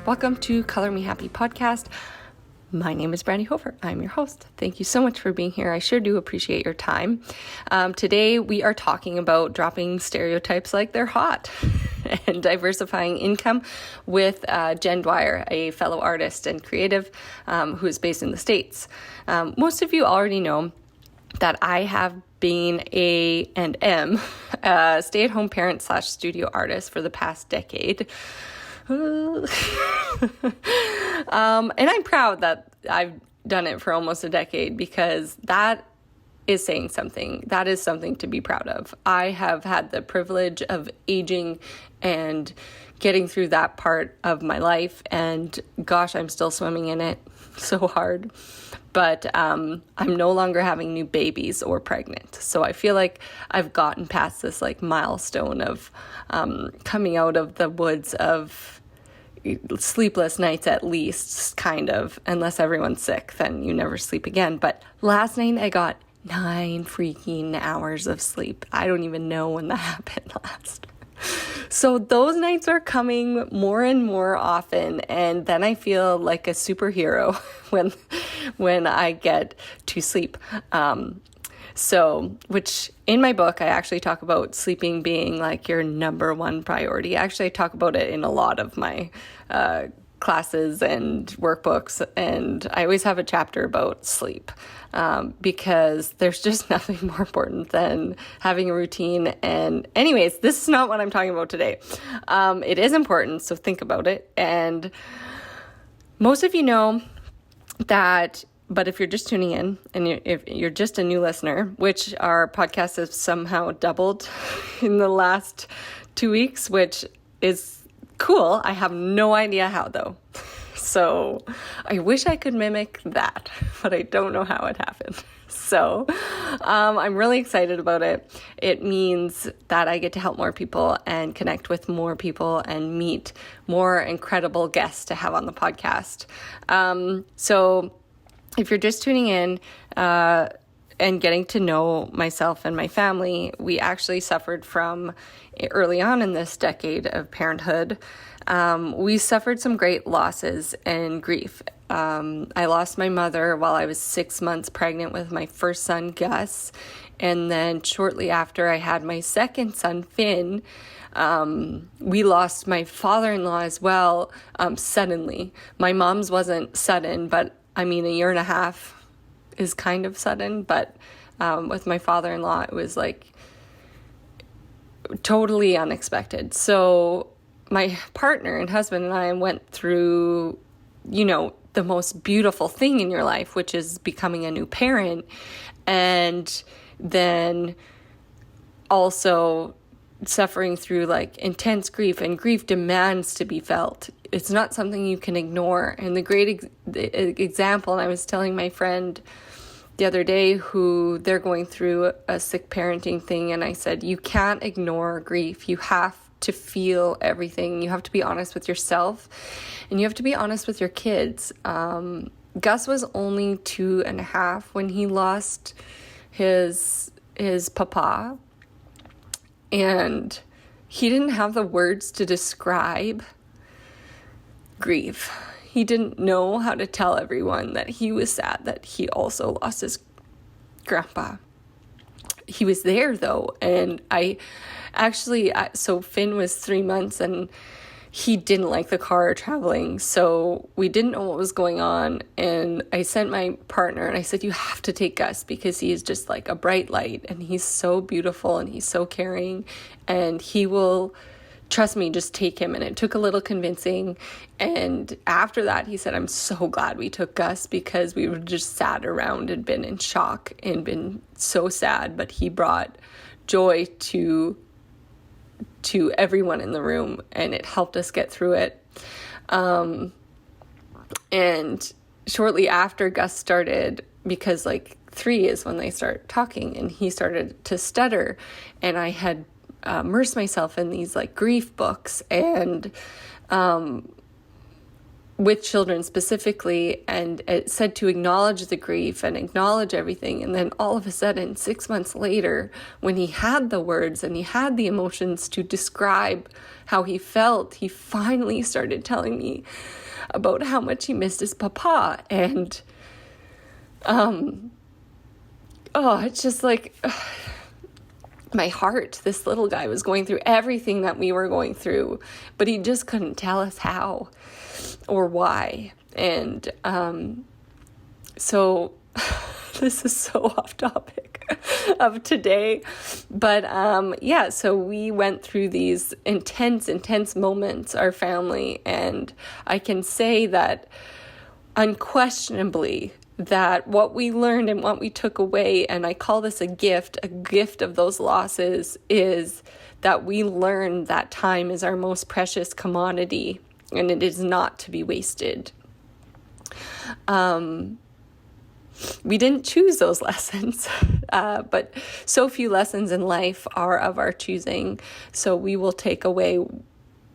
Welcome to Color Me Happy podcast. My name is Brandy Hofer. I'm your host. Thank you so much for being here. I sure do appreciate your time. Today we are talking about dropping stereotypes like they're hot and diversifying income with Jen Dwyer, a fellow artist and creative who is based in the States. Most of you already know that I have been and am a stay-at-home parent / studio artist for the past decade. And I'm proud that I've done it for almost a decade because that is saying something. That is something to be proud of. I have had the privilege of aging and getting through that part of my life, and gosh, I'm still swimming in it so hard. But I'm no longer having new babies or pregnant. So I feel like I've gotten past this milestone of coming out of the woods of sleepless nights, at least, kind of. Unless everyone's sick, then you never sleep again. But last night I got 9 freaking hours of sleep. I don't even know when that happened last. So those nights are coming more and more often, and then I feel like a superhero when I get to sleep. Which in my book, I actually talk about sleeping being like your number one priority. Actually, I talk about it in a lot of my classes and workbooks, and I always have a chapter about sleep because there's just nothing more important than having a routine. And anyways, this is not what I'm talking about today. It is important, so think about it. And most of you know that, but if you're just tuning in and if you're just a new listener, which our podcast has somehow doubled in the last 2 weeks, which is cool. I have no idea how, though. So I wish I could mimic that, but I don't know how it happened. So I'm really excited about it. It means that I get to help more people and connect with more people and meet more incredible guests to have on the podcast. So if you're just tuning in and getting to know myself and my family, we actually suffered from, early on in this decade of parenthood, we suffered some great losses and grief. I lost my mother while I was 6 months pregnant with my first son, Gus. And then shortly after I had my second son, Finn, we lost my father-in-law as well, suddenly. My mom's wasn't sudden, but a year and a half is kind of sudden, but with my father-in-law, it was totally unexpected. So my partner and husband and I went through, the most beautiful thing in your life, which is becoming a new parent. And then also suffering through intense grief, and grief demands to be felt. It's not something you can ignore. And the great example, and I was telling my friend the other day who they're going through a sick parenting thing, and I said, you can't ignore grief. You have to feel everything. You have to be honest with yourself, and you have to be honest with your kids. Gus was only 2.5 when he lost his papa, and he didn't have the words to describe grief. He didn't know how to tell everyone that he was sad that he also lost his grandpa. He was there though, and so Finn was 3 months and he didn't like the car traveling, so we didn't know what was going on. And I sent my partner and I said, you have to take Gus because he is just like a bright light, and he's so beautiful and he's so caring, and he will, trust me, just take him. And it took a little convincing. And after that, he said, I'm so glad we took Gus because we were just sat around and been in shock and been so sad. But he brought joy to everyone in the room, and it helped us get through it. And shortly after Gus started, because 3 is when they start talking, and he started to stutter, and I had immersed myself in these grief books, and with children specifically, and it said to acknowledge the grief and acknowledge everything. And then all of a sudden, 6 months later, when he had the words and he had the emotions to describe how he felt, he finally started telling me about how much he missed his papa. And it's just like my heart. This little guy was going through everything that we were going through, but he just couldn't tell us how or why. And so this is so off topic of today, but so we went through these intense moments, our family, and I can say that unquestionably that what we learned and what we took away, and I call this a gift of those losses, is that we learned that time is our most precious commodity and it is not to be wasted. We didn't choose those lessons, but so few lessons in life are of our choosing. So we will take away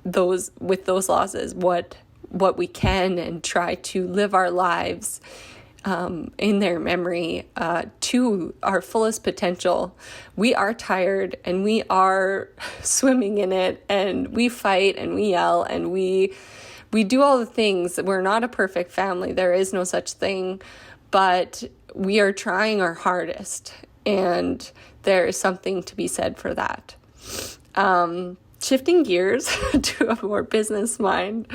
those losses, what we can, and try to live our lives in their memory to our fullest potential. We are tired and we are swimming in it, and we fight and we yell and we do all the things. We're not a perfect family. There is no such thing, but we are trying our hardest, and there is something to be said for that. Shifting gears to a more business mind,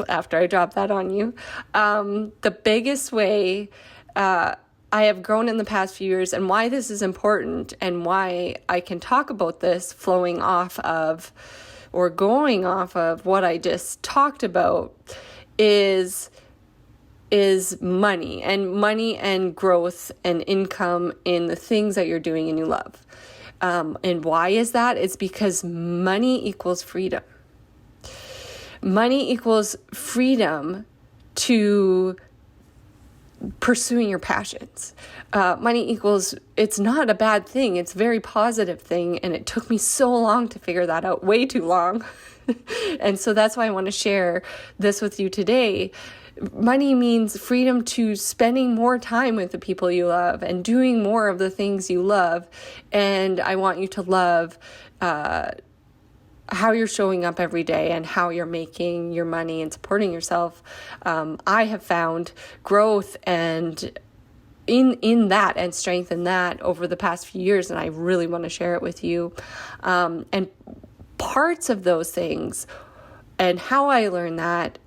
after I drop that on you, the biggest way I have grown in the past few years, and why this is important and why I can talk about this flowing off of or going off of what I just talked about, is money and growth and income in the things that you're doing and you love. And why is that? It's because money equals freedom. Money equals freedom to pursuing your passions. Money equals, it's not a bad thing. It's a very positive thing. And it took me so long to figure that out, way too long. And so that's why I want to share this with you today. Money means freedom to spending more time with the people you love and doing more of the things you love. And I want you to love how you're showing up every day and how you're making your money and supporting yourself. I have found growth and in that and strength in that over the past few years, and I really want to share it with you. And parts of those things and how I learned that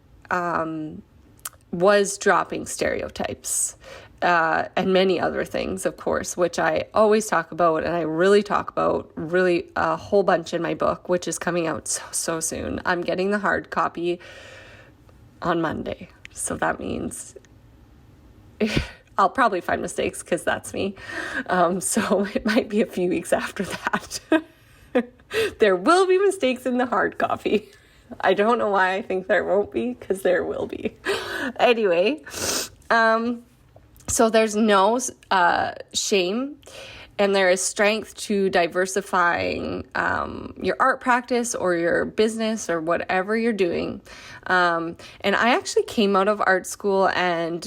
was dropping stereotypes and many other things, of course, which I always talk about, and I really talk about really a whole bunch in my book, which is coming out so soon. I'm getting the hard copy on Monday, so that means I'll probably find mistakes because that's me. So it might be a few weeks after that. There will be mistakes in the hard copy. I don't know why I think there won't be, because there will be. Anyway, so there's no shame, and there is strength to diversifying your art practice or your business or whatever you're doing. And I actually came out of art school, and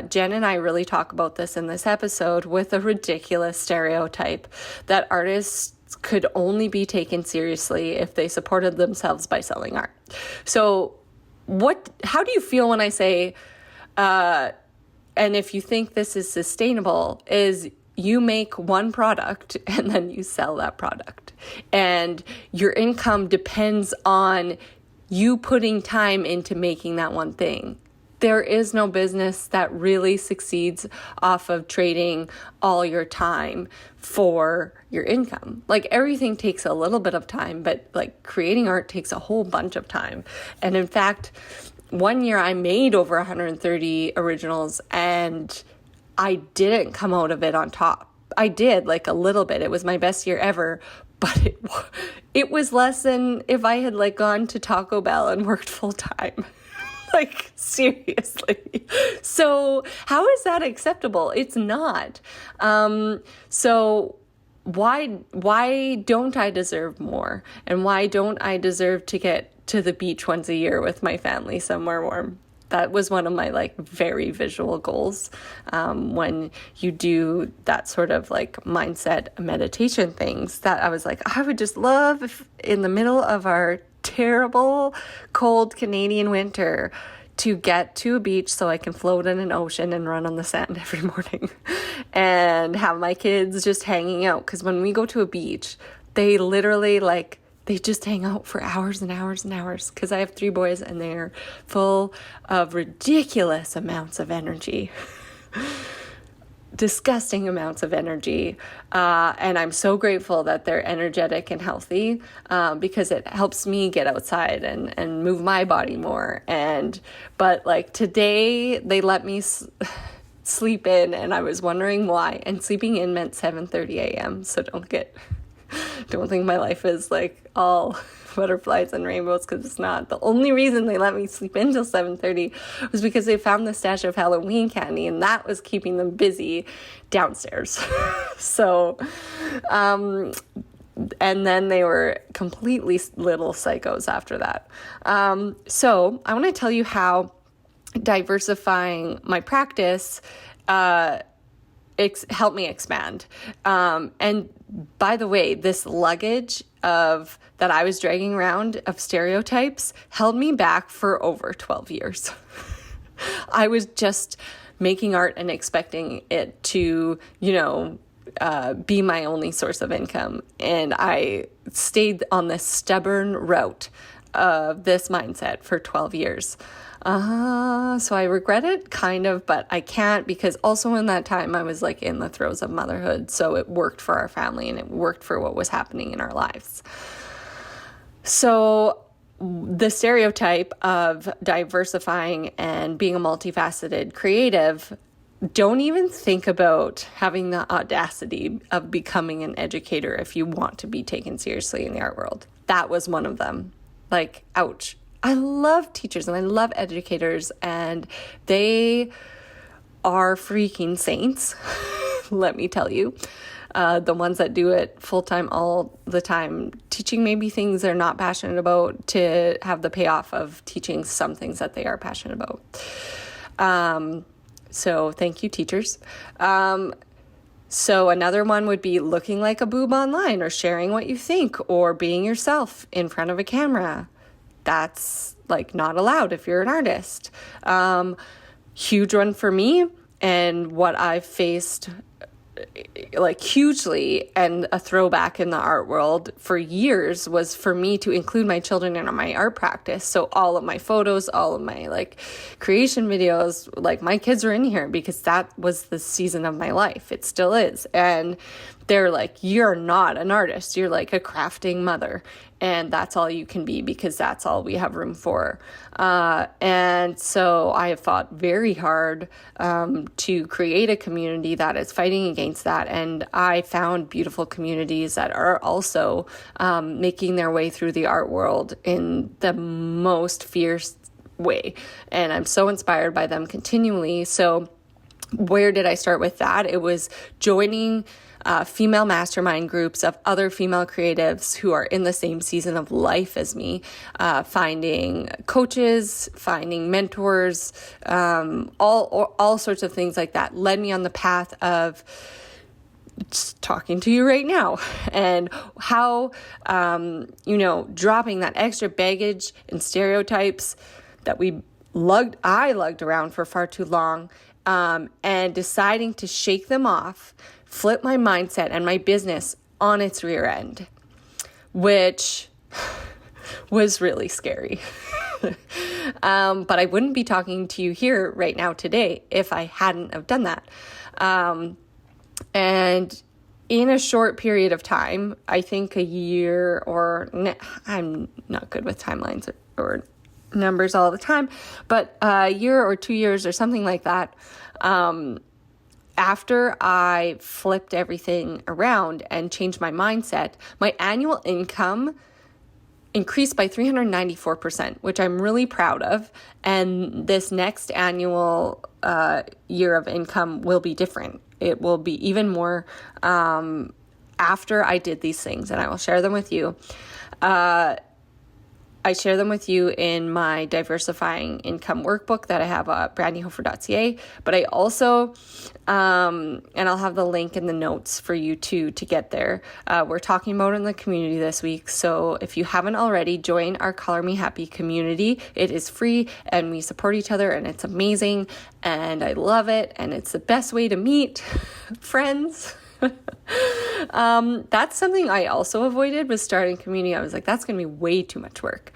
Jen and I really talk about this in this episode, with a ridiculous stereotype that artists could only be taken seriously if they supported themselves by selling art. So how do you feel when I say, and if you think this is sustainable, is you make one product and then you sell that product, and your income depends on you putting time into making that one thing. There is no business that really succeeds off of trading all your time for your income. Like, everything takes a little bit of time, but like creating art takes a whole bunch of time. And in fact, one year I made over 130 originals, and I didn't come out of it on top. I did, like, a little bit. It was my best year ever, but it was less than if I had like gone to Taco Bell and worked full time. Like, seriously. So how is that acceptable? It's not. So why don't I deserve more? And why don't I deserve to get to the beach once a year with my family somewhere warm. That was one of my like very visual goals. When you do that sort of like mindset meditation things, that I was like, I would just love if in the middle of our terrible cold Canadian winter to get to a beach so I can float in an ocean and run on the sand every morning and have my kids just hanging out. Because when we go to a beach, they literally like, they just hang out for hours and hours and hours, because I have 3 boys and they're full of ridiculous amounts of energy. Disgusting amounts of energy. And I'm so grateful that they're energetic and healthy, because it helps me get outside and move my body more. But like today they let me sleep in, and I was wondering why. And sleeping in meant 7:30 a.m. So don't think my life is like all butterflies and rainbows, because it's not. The only reason they let me sleep in till 7:30 was because they found the stash of Halloween candy, and that was keeping them busy downstairs. So, and then they were completely little psychos after that. So I want to tell you how diversifying my practice helped me expand. And by the way, this luggage that I was dragging around of stereotypes held me back for over 12 years. I was just making art and expecting it to, be my only source of income. And I stayed on this stubborn route of this mindset for 12 years. So I regret it kind of, but I can't, because also in that time I was like in the throes of motherhood. So it worked for our family and it worked for what was happening in our lives. So the stereotype of diversifying and being a multifaceted creative, don't even think about having the audacity of becoming an educator if you want to be taken seriously in the art world. That was one of them. Like, ouch. I love teachers and I love educators, and they are freaking saints, let me tell you. The ones that do it full-time all the time, teaching maybe things they're not passionate about to have the payoff of teaching some things that they are passionate about. So thank you, teachers. So another one would be looking like a boob online, or sharing what you think, or being yourself in front of a camera. That's like not allowed if you're an artist. Huge one for me, and what I've faced like hugely, and a throwback in the art world for years, was for me to include my children in my art practice. So all of my photos, all of my like creation videos, like my kids are in here because that was the season of my life. It still is. And they're like, you're not an artist. You're like a crafting mother. And that's all you can be, because that's all we have room for. And so I have fought very hard to create a community that is fighting against that. And I found beautiful communities that are also making their way through the art world in the most fierce way. And I'm so inspired by them continually. So where did I start with that? It was joining female mastermind groups of other female creatives who are in the same season of life as me, finding coaches, finding mentors, all sorts of things like that led me on the path of just talking to you right now, and how, dropping that extra baggage and stereotypes that I lugged around for far too long, and deciding to shake them off, flip my mindset and my business on its rear end, which was really scary. But I wouldn't be talking to you here right now today if I hadn't have done that. And in a short period of time, I think a year I'm not good with timelines or numbers all the time, but a year or 2 years or something like that, after I flipped everything around and changed my mindset, my annual income increased by 394%, which I'm really proud of. And this next annual year of income will be different. It will be even more after I did these things, and I will share them with you. I share them with you in my Diversifying Income workbook that I have at brandyhofer.ca. But I also, and I'll have the link in the notes for you too to get there. We're talking about it in the community this week. So if you haven't already, join our Color Me Happy community. It is free and we support each other and it's amazing. And I love it. And it's the best way to meet friends. That's something I also avoided with starting community. I was like, that's going to be way too much work.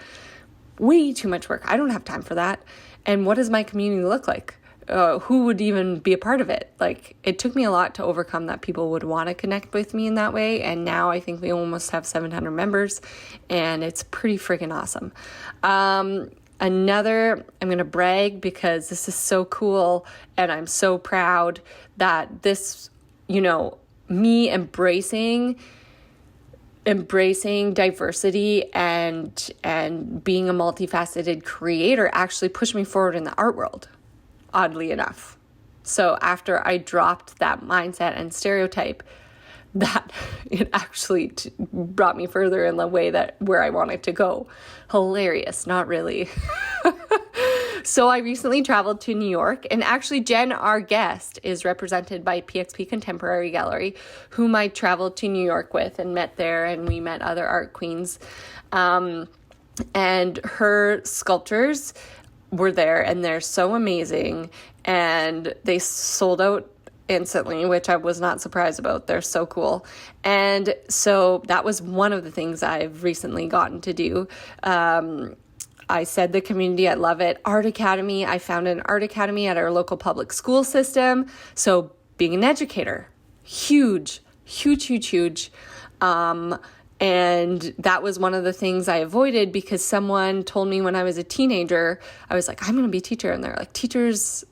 Way too much work. I don't have time for that. And what does my community look like? Who would even be a part of it? Like, it took me a lot to overcome that people would want to connect with me in that way. And now I think we almost have 700 members and it's pretty freaking awesome. I'm going to brag because this is so cool and I'm so proud that this, me embracing diversity and being a multifaceted creator actually pushed me forward in the art world, oddly enough. So after I dropped that mindset and stereotype, that it actually brought me further in the way that where I wanted to go. Hilarious, not really. So I recently traveled to New York, and actually Jen, our guest, is represented by PXP Contemporary Gallery, whom I traveled to New York with and met there, and we met other art queens. And her sculptures were there, and they're so amazing, and they sold out instantly, which I was not surprised about. They're so cool. And so that was one of the things I've recently gotten to do. I said the community, I love it. Art Academy, I found an art academy at our local public school system. So being an educator, huge. And that was one of the things I avoided because someone told me when I was a teenager, I was like, I'm going to be a teacher. And they're like, teachers,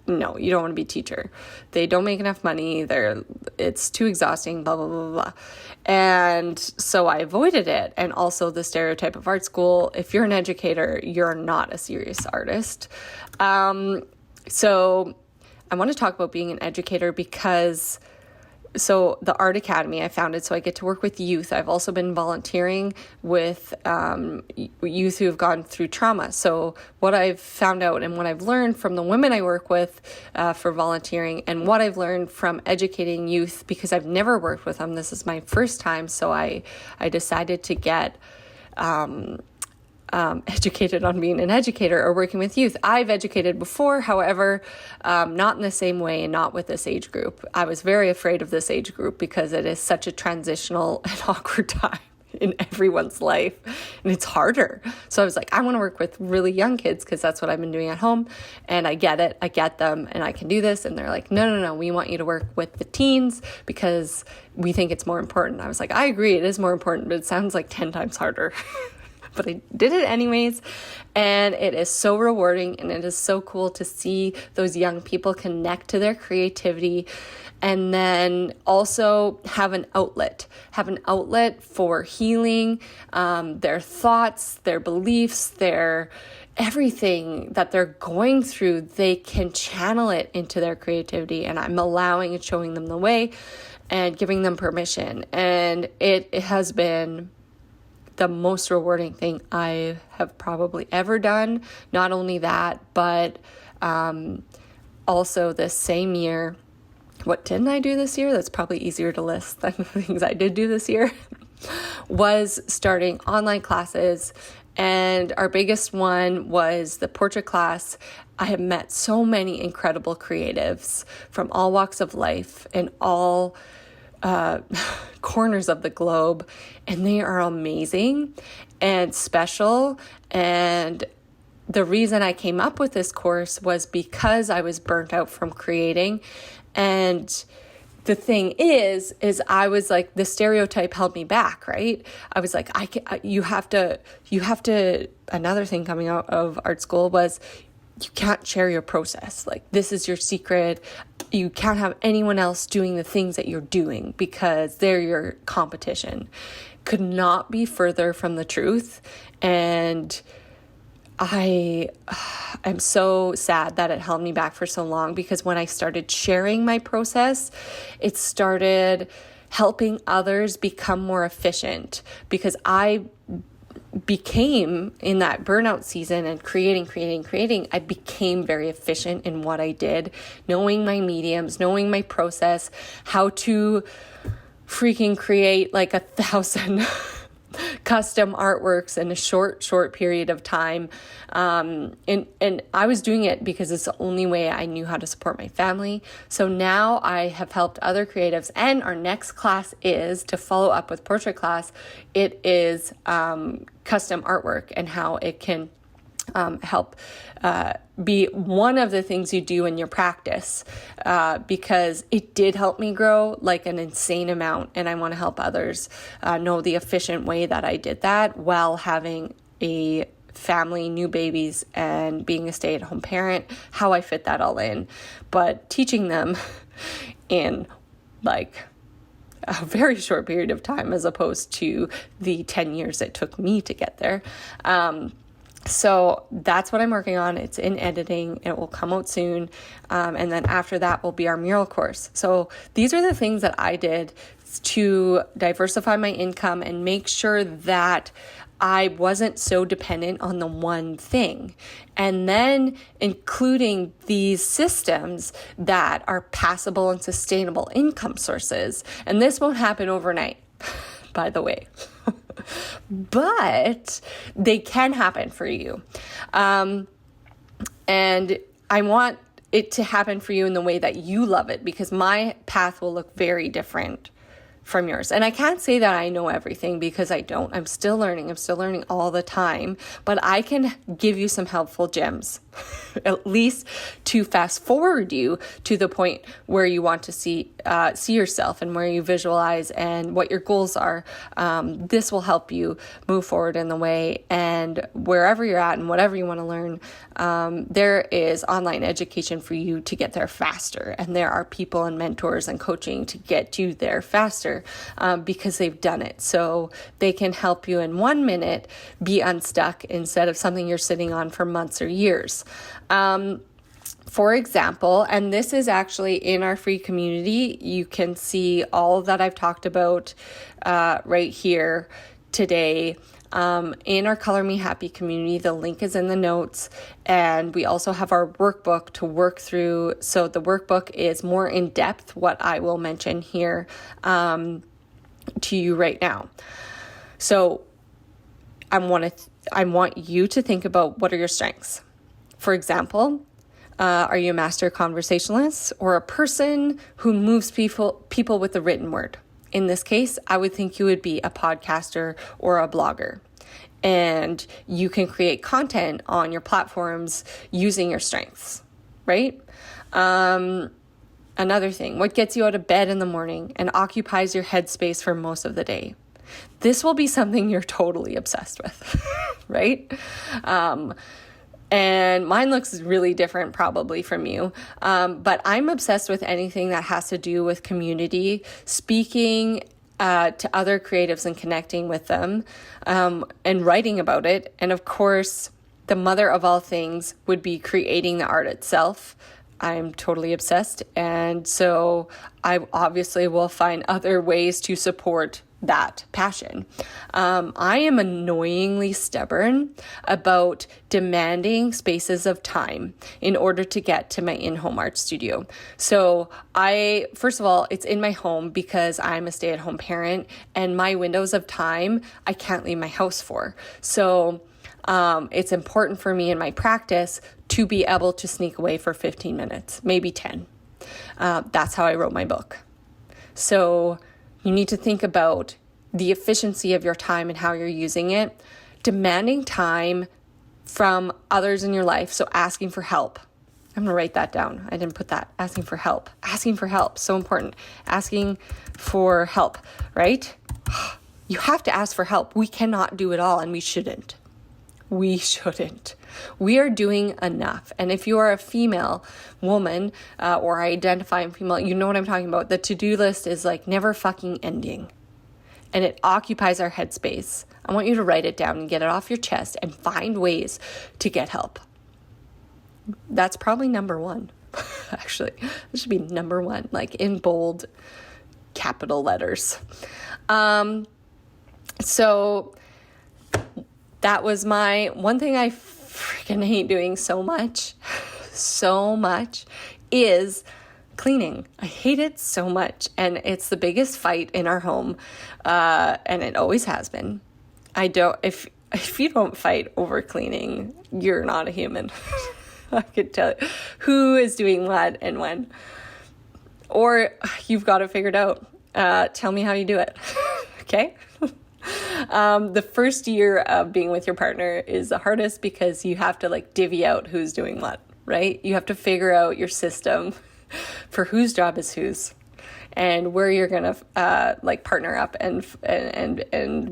no, you don't want to be a teacher. They don't make enough money. It's too exhausting, blah, blah, blah, blah. And so I avoided it. And also the stereotype of art school, if you're an educator, you're not a serious artist. So I want to talk about being an educator because so the Art Academy I founded so I get to work with youth. I've also been volunteering with youth who have gone through trauma. So what I've found out and what I've learned from the women I work with for volunteering and what I've learned from educating youth, because I've never worked with them. This is my first time. So I decided to get educated on being an educator or working with youth. I've educated before, however, not in the same way and not with this age group. I was very afraid of this age group because it is such a transitional and awkward time in everyone's life and it's harder. So I was like, I want to work with really young kids because that's what I've been doing at home and I get it, I get them and I can do this. And they're like, no, we want you to work with the teens because we think it's more important. I was like, I agree, it is more important, but it sounds like 10 times harder. But I did it anyways, and it is so rewarding, and it is so cool to see those young people connect to their creativity, and then also have an outlet for healing their thoughts, their beliefs, their everything that they're going through. They can channel it into their creativity, and I'm allowing and showing them the way and giving them permission, and it has been the most rewarding thing I have probably ever done. Not only that, but also this same year, what didn't I do this year? That's probably easier to list than the things I did do this year, was starting online classes. And our biggest one was the portrait class. I have met so many incredible creatives from all walks of life and all corners of the globe, and they are amazing and special. And the reason I came up with this course was because I was burnt out from creating. And the thing is I was like, the stereotype held me back, right? I was like, you have to, another thing coming out of art school was you can't share your process. Like, this is your secret. You can't have anyone else doing the things that you're doing because they're your competition. Could not be further from the truth. And I am so sad that it held me back for so long, because when I started sharing my process, it started helping others become more efficient, because I became in that burnout season and creating, I became very efficient in what I did, knowing my mediums, knowing my process, how to freaking create like 1,000 custom artworks in a short period of time. And I was doing it because it's the only way I knew how to support my family. So now I have helped other creatives, and our next class is to follow up with portrait class. It is custom artwork and how it can help be one of the things you do in your practice, because it did help me grow like an insane amount. And I want to help others know the efficient way that I did that while having a family, new babies, and being a stay-at-home parent, how I fit that all in. But teaching them in like a very short period of time as opposed to the 10 years it took me to get there. So that's what I'm working on. It's in editing. It will come out soon. And then after that will be our mural course. So these are the things that I did to diversify my income and make sure that I wasn't so dependent on the one thing. And then including these systems that are passable and sustainable income sources. And this won't happen overnight, by the way. But they can happen for you. And I want it to happen for you in the way that you love it, because my path will look very different from yours. And I can't say that I know everything, because I don't. I'm still learning all the time, but I can give you some helpful gems, at least to fast forward you to the point where you want to see yourself and where you visualize and what your goals are. This will help you move forward in the way, and wherever you're at and whatever you want to learn, there is online education for you to get there faster. And there are people and mentors and coaching to get you there faster, because they've done it. So they can help you in 1 minute be unstuck instead of something you're sitting on for months or years. For example, and this is actually in our free community, you can see all that I've talked about right here today. In our Color Me Happy community, the link is in the notes, and we also have our workbook to work through. So the workbook is more in depth, what I will mention here to you right now. So I want you to think about, what are your strengths? For example, are you a master conversationalist or a person who moves people with the written word? In this case, I would think you would be a podcaster or a blogger. And you can create content on your platforms using your strengths, right? Another thing, what gets you out of bed in the morning and occupies your headspace for most of the day? This will be something you're totally obsessed with, right? And mine looks really different probably from you. But I'm obsessed with anything that has to do with community, speaking to other creatives and connecting with them, and writing about it. And of course, the mother of all things would be creating the art itself. I'm totally obsessed. And so I obviously will find other ways to support that passion. I am annoyingly stubborn about demanding spaces of time in order to get to my in-home art studio. So first of all, it's in my home because I'm a stay-at-home parent, and my windows of time, I can't leave my house for. So it's important for me in my practice to be able to sneak away for 15 minutes, maybe 10. That's how I wrote my book. So you need to think about the efficiency of your time and how you're using it. Demanding time from others in your life, so asking for help. I'm going to write that down. I didn't put that. Asking for help. Asking for help. So important. Asking for help, right? You have to ask for help. We cannot do it all, and we shouldn't. We shouldn't. We are doing enough. And if you are a female woman or identifying female, you know what I'm talking about. The to-do list is like never fucking ending. And it occupies our headspace. I want you to write it down and get it off your chest and find ways to get help. That's probably number one. Actually, it should be number one, like in bold capital letters. So that was my one thing I freaking hate doing so much is cleaning. I hate it so much. And it's the biggest fight in our home. And it always has been. If you don't fight over cleaning, you're not a human. I could tell you who is doing what and when. Or you've got it figured out. Tell me how you do it. Okay? The first year of being with your partner is the hardest because you have to like divvy out who's doing what, right? You have to figure out your system for whose job is whose and where you're going to like partner up and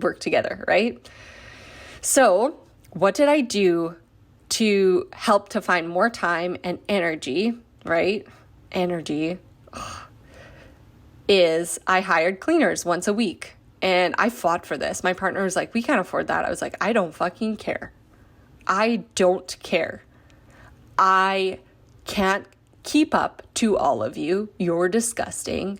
work together, right? So what did I do to help to find more time and energy, right? Energy is I hired cleaners once a week. And I fought for this. My partner was like, we can't afford that. I was like, I don't fucking care. I don't care. I can't keep up to all of you. You're disgusting.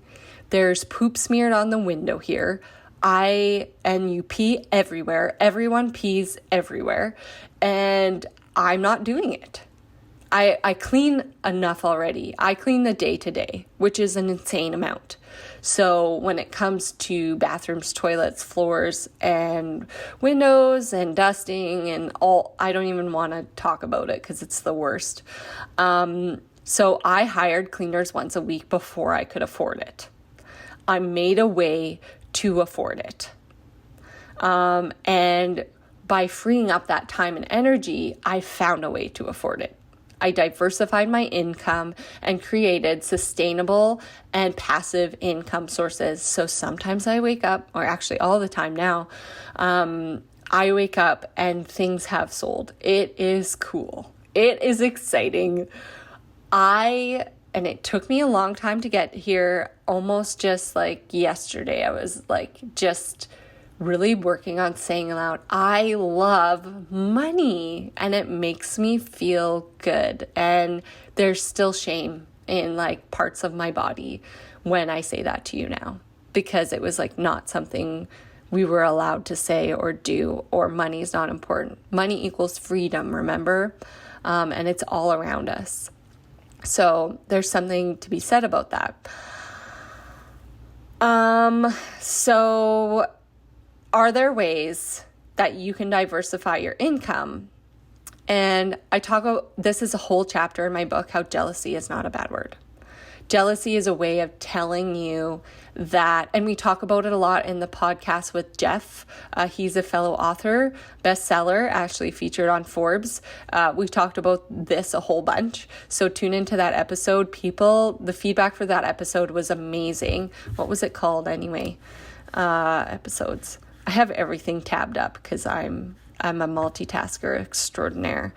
There's poop smeared on the window here. And you pee everywhere. Everyone pees everywhere. And I'm not doing it. I clean enough already. I clean the day to day, which is an insane amount. So when it comes to bathrooms, toilets, floors, and windows and dusting and all, I don't even want to talk about it because it's the worst. So I hired cleaners once a week before I could afford it. I made a way to afford it. And by freeing up that time and energy, I found a way to afford it. I diversified my income and created sustainable and passive income sources. So sometimes I wake up, or actually all the time now, I wake up and things have sold. It is cool. It is exciting. And it took me a long time to get here, almost just like yesterday. I was like just really working on saying aloud, I love money and it makes me feel good. And there's still shame in like parts of my body when I say that to you now, because it was like not something we were allowed to say or do, or money is not important. Money equals freedom, remember? And it's all around us. So there's something to be said about that. So are there ways that you can diversify your income? And I talk about, this is a whole chapter in my book, how jealousy is not a bad word. Jealousy is a way of telling you that, and we talk about it a lot in the podcast with Jeff. He's a fellow author, bestseller, actually featured on Forbes. We've talked about this a whole bunch. So tune into that episode. The feedback for that episode was amazing. What was it called anyway? Episodes. I have everything tabbed up because I'm a multitasker extraordinaire.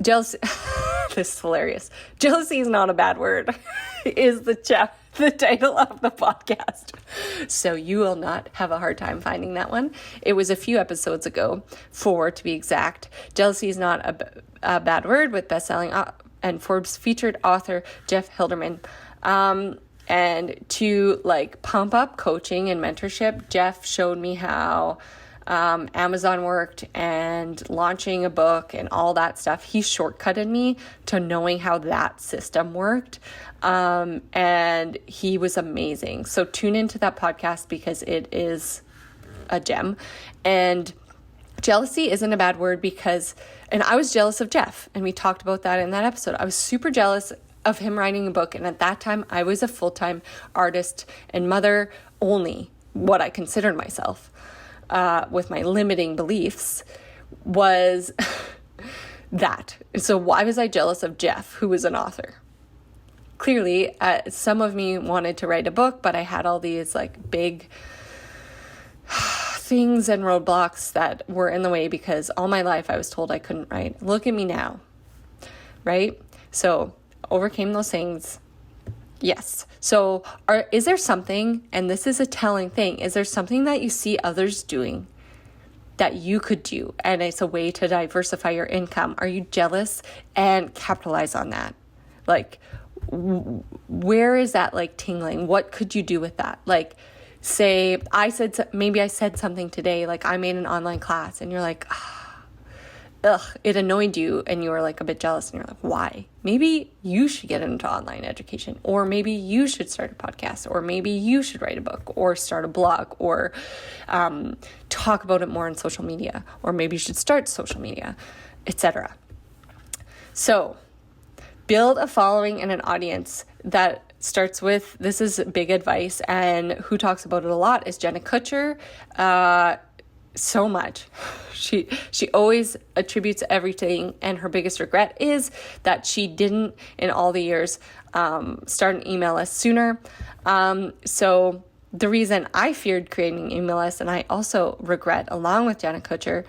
Jealousy, this is hilarious. Jealousy is not a bad word, is the title of the podcast. So you will not have a hard time finding that one. It was a few episodes ago, 4 to be exact. Jealousy is not a bad word, with bestselling and Forbes featured author Jeff Hilderman. And to like pump up coaching and mentorship, Jeff showed me how Amazon worked and launching a book and all that stuff. He shortcutted me to knowing how that system worked. And he was amazing. So tune into that podcast because it is a gem. And jealousy isn't a bad word and I was jealous of Jeff. And we talked about that in that episode. I was super jealous of him writing a book. And at that time, I was a full-time artist and mother only, what I considered myself, with my limiting beliefs, was that. So why was I jealous of Jeff, who was an author? Clearly, some of me wanted to write a book, but I had all these like big things and roadblocks that were in the way because all my life I was told I couldn't write. Look at me now, right? So overcame those things. Yes. So is there something, and this is a telling thing, is there something that you see others doing that you could do? And it's a way to diversify your income. Are you jealous? And capitalize on that. Like, where is that like tingling? What could you do with that? Like, say maybe I said something today, like I made an online class and you're like, ugh, it annoyed you and you were like a bit jealous and you're like, why? Maybe you should get into online education, or maybe you should start a podcast, or maybe you should write a book or start a blog, or talk about it more on social media, or maybe you should start social media, etc. So build a following and an audience that starts with, this is big advice, and who talks about it a lot is Jenna Kutcher. So much. She always attributes everything, and her biggest regret is that she didn't, in all the years, start an email list sooner. So the reason I feared creating an email list, and I also regret, along with Jenna Kutcher,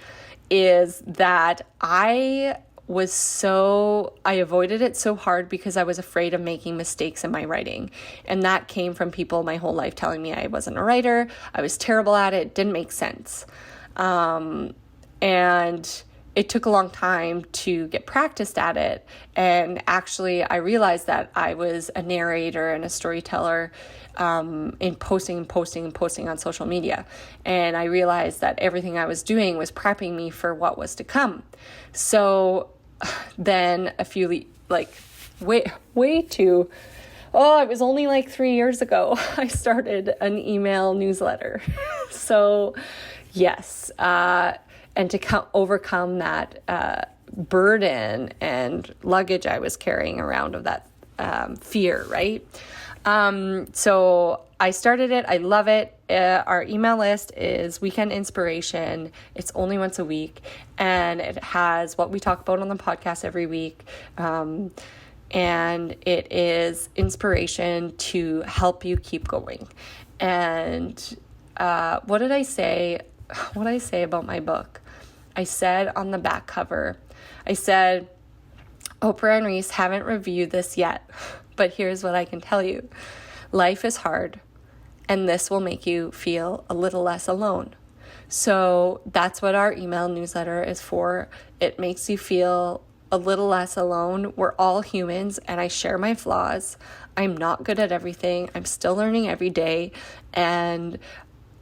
is that I avoided it so hard because I was afraid of making mistakes in my writing. And that came from people my whole life telling me I wasn't a writer, I was terrible at it, didn't make sense. And it took a long time to get practiced at it. And actually, I realized that I was a narrator and a storyteller in posting on social media. And I realized that everything I was doing was prepping me for what was to come. So then it was only like 3 years ago, I started an email newsletter. So yes, and to overcome that burden and luggage I was carrying around of that fear, right? So I started it. I love it. Our email list is Weekend Inspiration. It's only once a week, and it has what we talk about on the podcast every week. And it is inspiration to help you keep going. And what did I say? What did I say about my book? I said on the back cover, I said, Oprah and Reese haven't reviewed this yet, but here's what I can tell you. Life is hard, and this will make you feel a little less alone. So that's what our email newsletter is for. It makes you feel a little less alone. We're all humans, and I share my flaws. I'm not good at everything. I'm still learning every day, and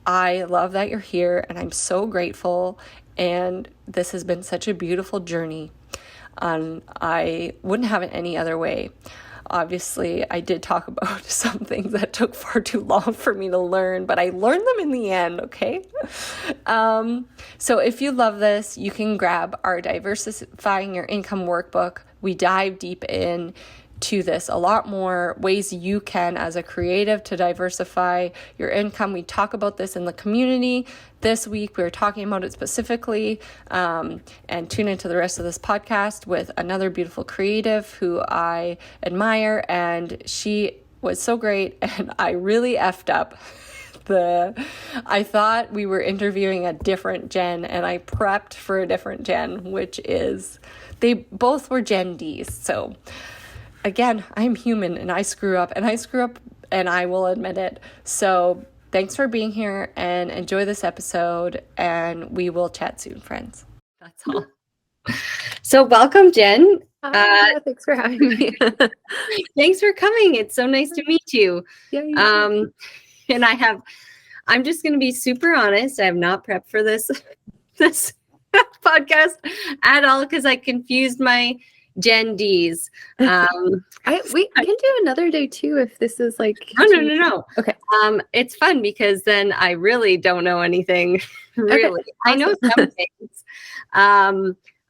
I love that you're here, and I'm so grateful, and this has been such a beautiful journey. I wouldn't have it any other way. Obviously, I did talk about some things that took far too long for me to learn, but I learned them in the end, okay? So if you love this, you can grab our Diversifying Your Income workbook. We dive deep in to this a lot more ways you can, as a creative, to diversify your income. We talk about this in the community. This week we're talking about it specifically, and tune into the rest of this podcast with another beautiful creative who I admire, and she was so great, and I really effed up. I thought we were interviewing a different Jen, and I prepped for a different Jen, they both were Jen D's. So again, I'm human, and I screw up, and I will admit it. So thanks for being here, and enjoy this episode, and we will chat soon, friends. That's all. So welcome, Jen. Thanks for having me. Thanks for coming. It's so nice to meet you. Yeah, and I'm just going to be super honest. I have not prepped for this podcast at all, because I confused my Gen D's. we can do another day too if this is like No. Okay. It's fun because then I really don't know anything. Really, okay. I know some things.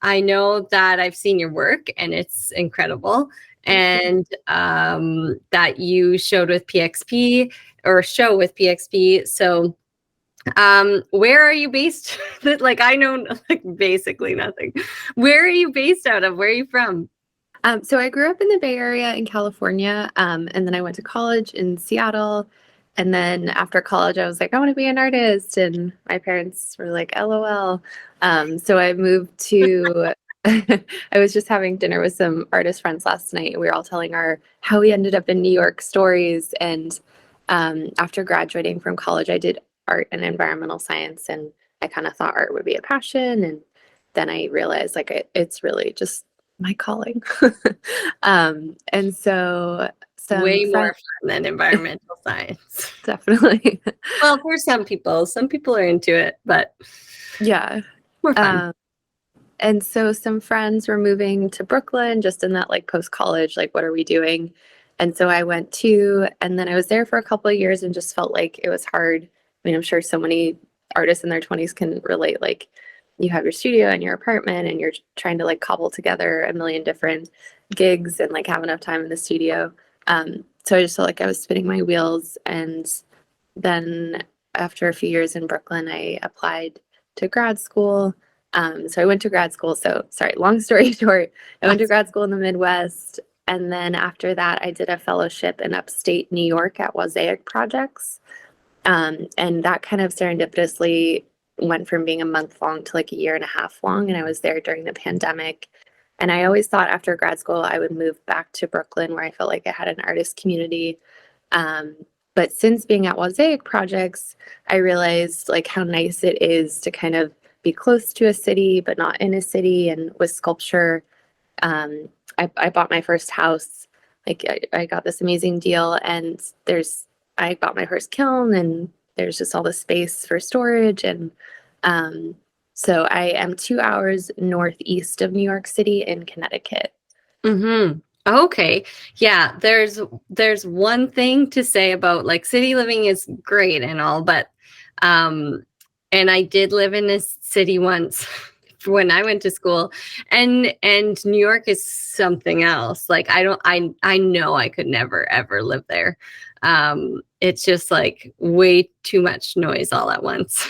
I know that I've seen your work and it's incredible, and that you showed with PXP or show with PXP. So where are you based? Like, I know like basically nothing. Where are you based out of? Where are you from? So I grew up in the Bay Area in California, and then I went to college in Seattle. And then after college, I was like, I want to be an artist. And my parents were like, LOL. So I moved to, I was just having dinner with some artist friends last night. We were all telling how we ended up in New York stories. And after graduating from college, I did art and environmental science. And I kind of thought art would be a passion. And then I realized like it's really just my calling. And so some way more friends, fun than environmental science. definitely. Well, for some people are into it, but Yeah. more fun. Um, and so some friends were moving to Brooklyn just in that like post college, like, what are we doing? And so I went too. And then I was there for a couple of years and just felt like it was hard. I mean, I'm sure so many artists in their 20s can relate. Like, you have your studio and your apartment, and you're trying to like cobble together a million different gigs and like have enough time in the studio. So I just felt like I was spinning my wheels. And then after a few years in Brooklyn, I applied to grad school. So I went to grad school. So, sorry, long story short, I went to grad school in the Midwest. And then after that, I did a fellowship in upstate New York at Mosaic Projects. And that kind of serendipitously went from being a month long to like a year and a half long. And I was there during the pandemic. And I always thought after grad school, I would move back to Brooklyn where I felt like I had an artist community. Um, but since being at Mosaic Projects, I realized like how nice it is to kind of be close to a city, but not in a city. And with sculpture, um, I bought my first house. Like I got this amazing deal, and I bought my first kiln, and there's just all the space for storage. And um, so I am 2 hours northeast of New York City in Connecticut. Mm-hmm. Okay. Yeah, there's one thing to say about like city living is great and all, but um and I did live in this city once when I went to school, and New York is something else. Like I know I could never ever live there. It's just like way too much noise all at once.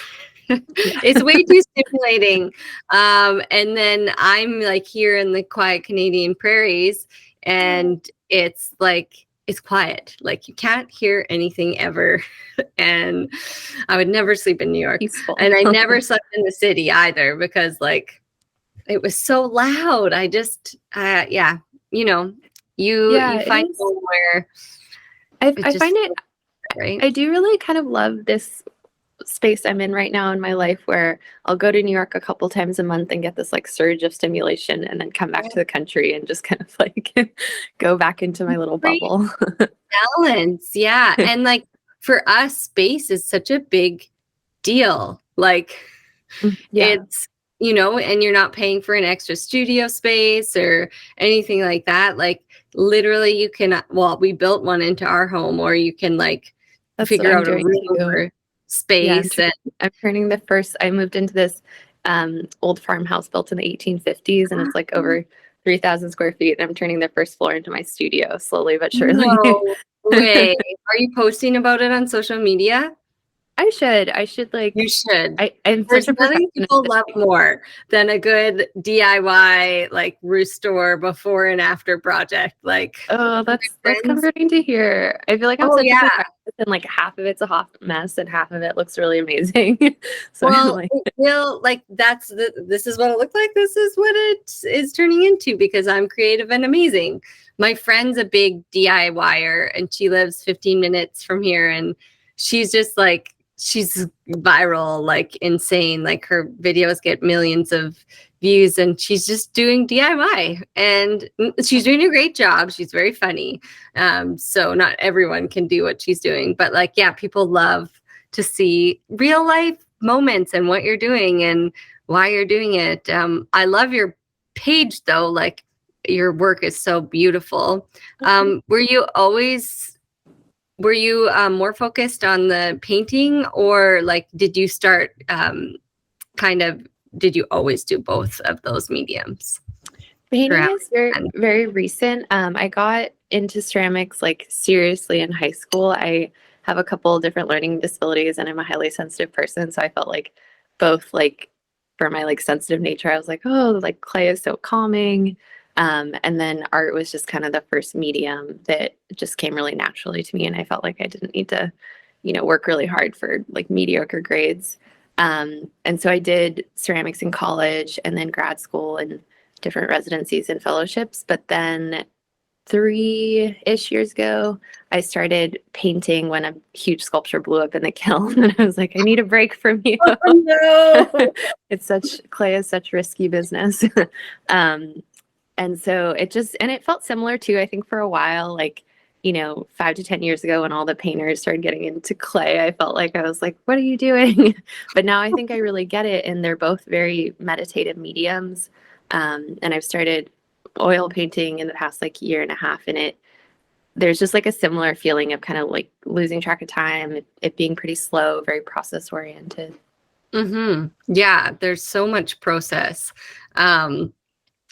Yeah. It's way too stimulating. And then I'm like here in the quiet Canadian prairies, and it's like it's quiet. Like you can't hear anything ever. And I would never sleep in New York. Peaceful. And I never slept in the city either because like it was so loud. I just yeah, you know, Yeah, you it find is. somewhere it I just find it, right. I do really kind of love this space I'm in right now in my life where I'll go to New York a couple times a month and get this like surge of stimulation and then come back to the country and just kind of like go back into my little Great bubble. balance. Yeah. And like for us, space is such a big deal. Like Yeah, it's, you know, and you're not paying for an extra studio space or anything like that. Like literally you can, well, we built one into our home, or you can like that's what figure I'm out a doing room too. or Yeah, space. And I'm turning the first, I moved into this old farmhouse built in the 1850s, and it's like over 3,000 square feet. And I'm turning the first floor into my studio slowly but surely. no way. Are you posting about it on social media? I should You like, should. I'm such There's a nothing perfectionist. people love more than a good DIY, like restore before and after project. Like Oh, my that's friends. comforting to hear. I feel like I'm Oh such a yeah. perfectionist, and like half of it's a hot mess and half of it looks really amazing. So I'm Well, like, it will like this is what it looked like. This is what it is turning into because I'm creative and amazing. My friend's a big DIYer and she lives 15 minutes from here, and she's just like she's viral, like insane. Like her videos get millions of views, and she's just doing DIY, and she's doing a great job. She's very funny. So not everyone can do what she's doing, but like yeah, people love to see real life moments and what you're doing and why you're doing it. I love your page though. Like your work is so beautiful. Were you more focused on the painting, or like did you start kind of did you always do both of those mediums painting throughout? is very recent. I got into ceramics like seriously in high school. I have a couple of different learning disabilities, and I'm a highly sensitive person, so I felt like both like for my like sensitive nature, I was like, oh, like clay is so calming. And then art was just kind of the first medium that just came really naturally to me, and I felt like I didn't need to, work really hard for like mediocre grades. And so I did ceramics in college and then grad school and different residencies and fellowships. But then 3-ish years ago, I started painting when a huge sculpture blew up in the kiln. And I was like, I need a break from you. Oh no. Clay is such risky business. um, and so it felt similar too. I think for a while, like 5 to 10 years ago when all the painters started getting into clay, I felt like I was like, what are you doing? But now I think I really get it. And they're both very meditative mediums. And I've started oil painting in the past like year and a half, and there's just like a similar feeling of kind of like losing track of time, it being pretty slow, very process oriented. Yeah, there's so much process.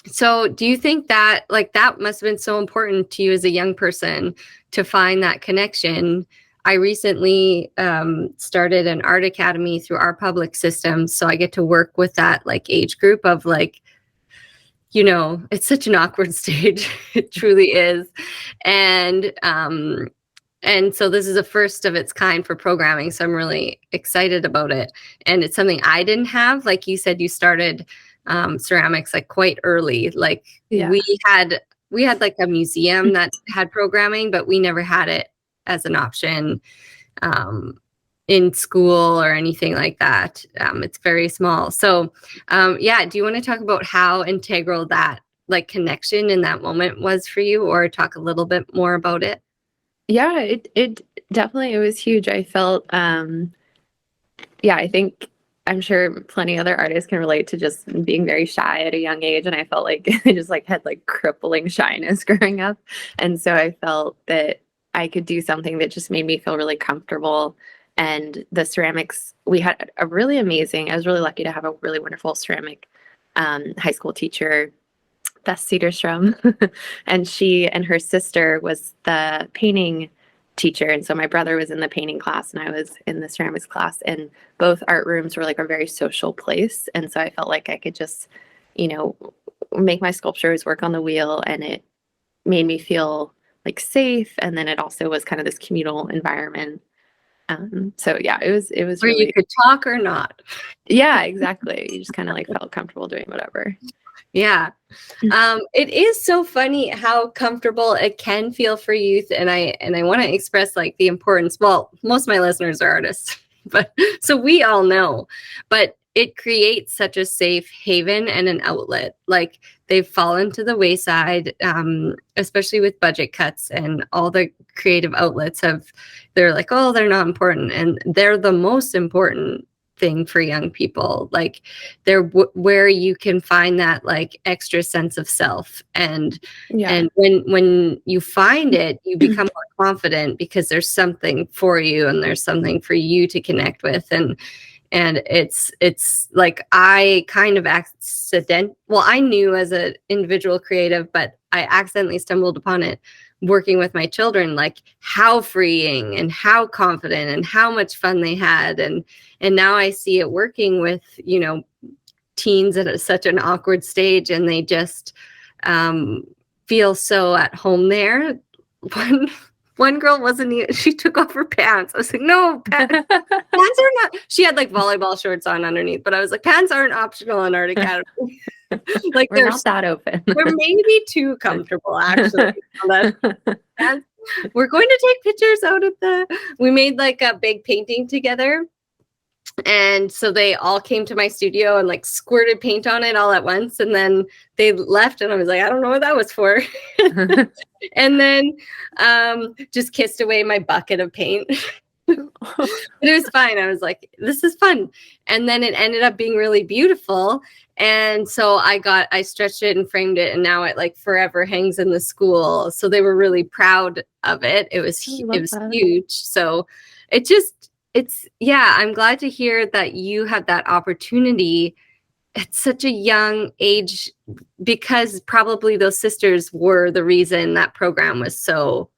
So do you think that like that must have been so important to you as a young person to find that connection? I recently started an art academy through our public system, so I get to work with that like age group of like, it's such an awkward stage. It truly is. And so this is a first of its kind for programming. So I'm really excited about it. And it's something I didn't have. Like you said, you started ceramics like quite early. Like Yeah. we had like a museum that had programming, but we never had it as an option in school or anything like that. It's very small. So yeah, do you want to talk about how integral that like connection in that moment was for you, or talk a little bit more about it? Yeah, it definitely, it was huge. I felt yeah, I think I'm sure plenty other artists can relate to just being very shy at a young age, and I felt like I just like had like crippling shyness growing up. And so I felt that I could do something that just made me feel really comfortable. And the ceramics, we had a really amazing, I was really lucky to have a really wonderful ceramic high school teacher, Beth Cedarstrom. And she and her sister was the painting teacher. And so my brother was in the painting class and I was in the ceramics class. And both art rooms were like a very social place. And so I felt like I could just, you know, make my sculptures, work on the wheel, and it made me feel like safe. And then it also was kind of this communal environment. So yeah, it was Where you really, could talk or not. yeah, exactly. You just kind of like felt comfortable doing whatever. Yeah. It is so funny how comfortable it can feel for youth. And I want to express like the importance. Well, most of my listeners are artists, but so we all know, but it creates such a safe haven and an outlet. Like they've fallen to the wayside, especially with budget cuts and all the creative outlets they're like, oh, they're not important. And they're the most important thing for young people. Like they're where you can find that like extra sense of self. And Yeah. and when you find it, you become more confident because there's something for you and there's something for you to connect with. And it's like I kind of well, I knew as an individual creative, but I accidentally stumbled upon it working with my children, like how freeing and how confident and how much fun they had. And now I see it working with, teens at such an awkward stage, and they just feel so at home there. One girl she took off her pants. I was like, no, pants are not, she had like volleyball shorts on underneath, but I was like, pants aren't optional in Art Academy. Like We're not that open. We're maybe too comfortable, actually. We're going to take pictures out of we made like a big painting together. And so they all came to my studio and like squirted paint on it all at once. And then they left and I was like, I don't know what that was for. And then just kissed away my bucket of paint. But it was fine. I was like, this is fun. And then it ended up being really beautiful. And so I stretched it and framed it, and now it like forever hangs in the school. So they were really proud of it. It was huge. So I'm glad to hear that you had that opportunity at such a young age, because probably those sisters were the reason that program was so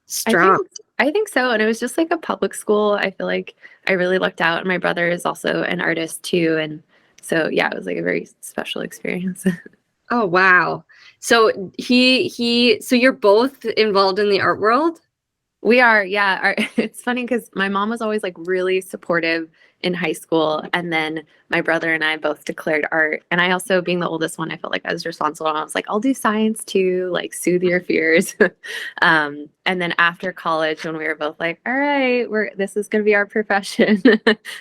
strong. I think so. And it was just like a public school. I feel like I really lucked out. And my brother is also an artist too. And so, yeah, it was like a very special experience. Oh, wow. So so you're both involved in the art world? We are, yeah. It's funny because my mom was always like really supportive in high school. And then my brother and I both declared art. And I also, being the oldest one, I felt like I was responsible. And I was like, I'll do science too, like soothe your fears. And then after college, when we were both like, all right, this is going to be our profession.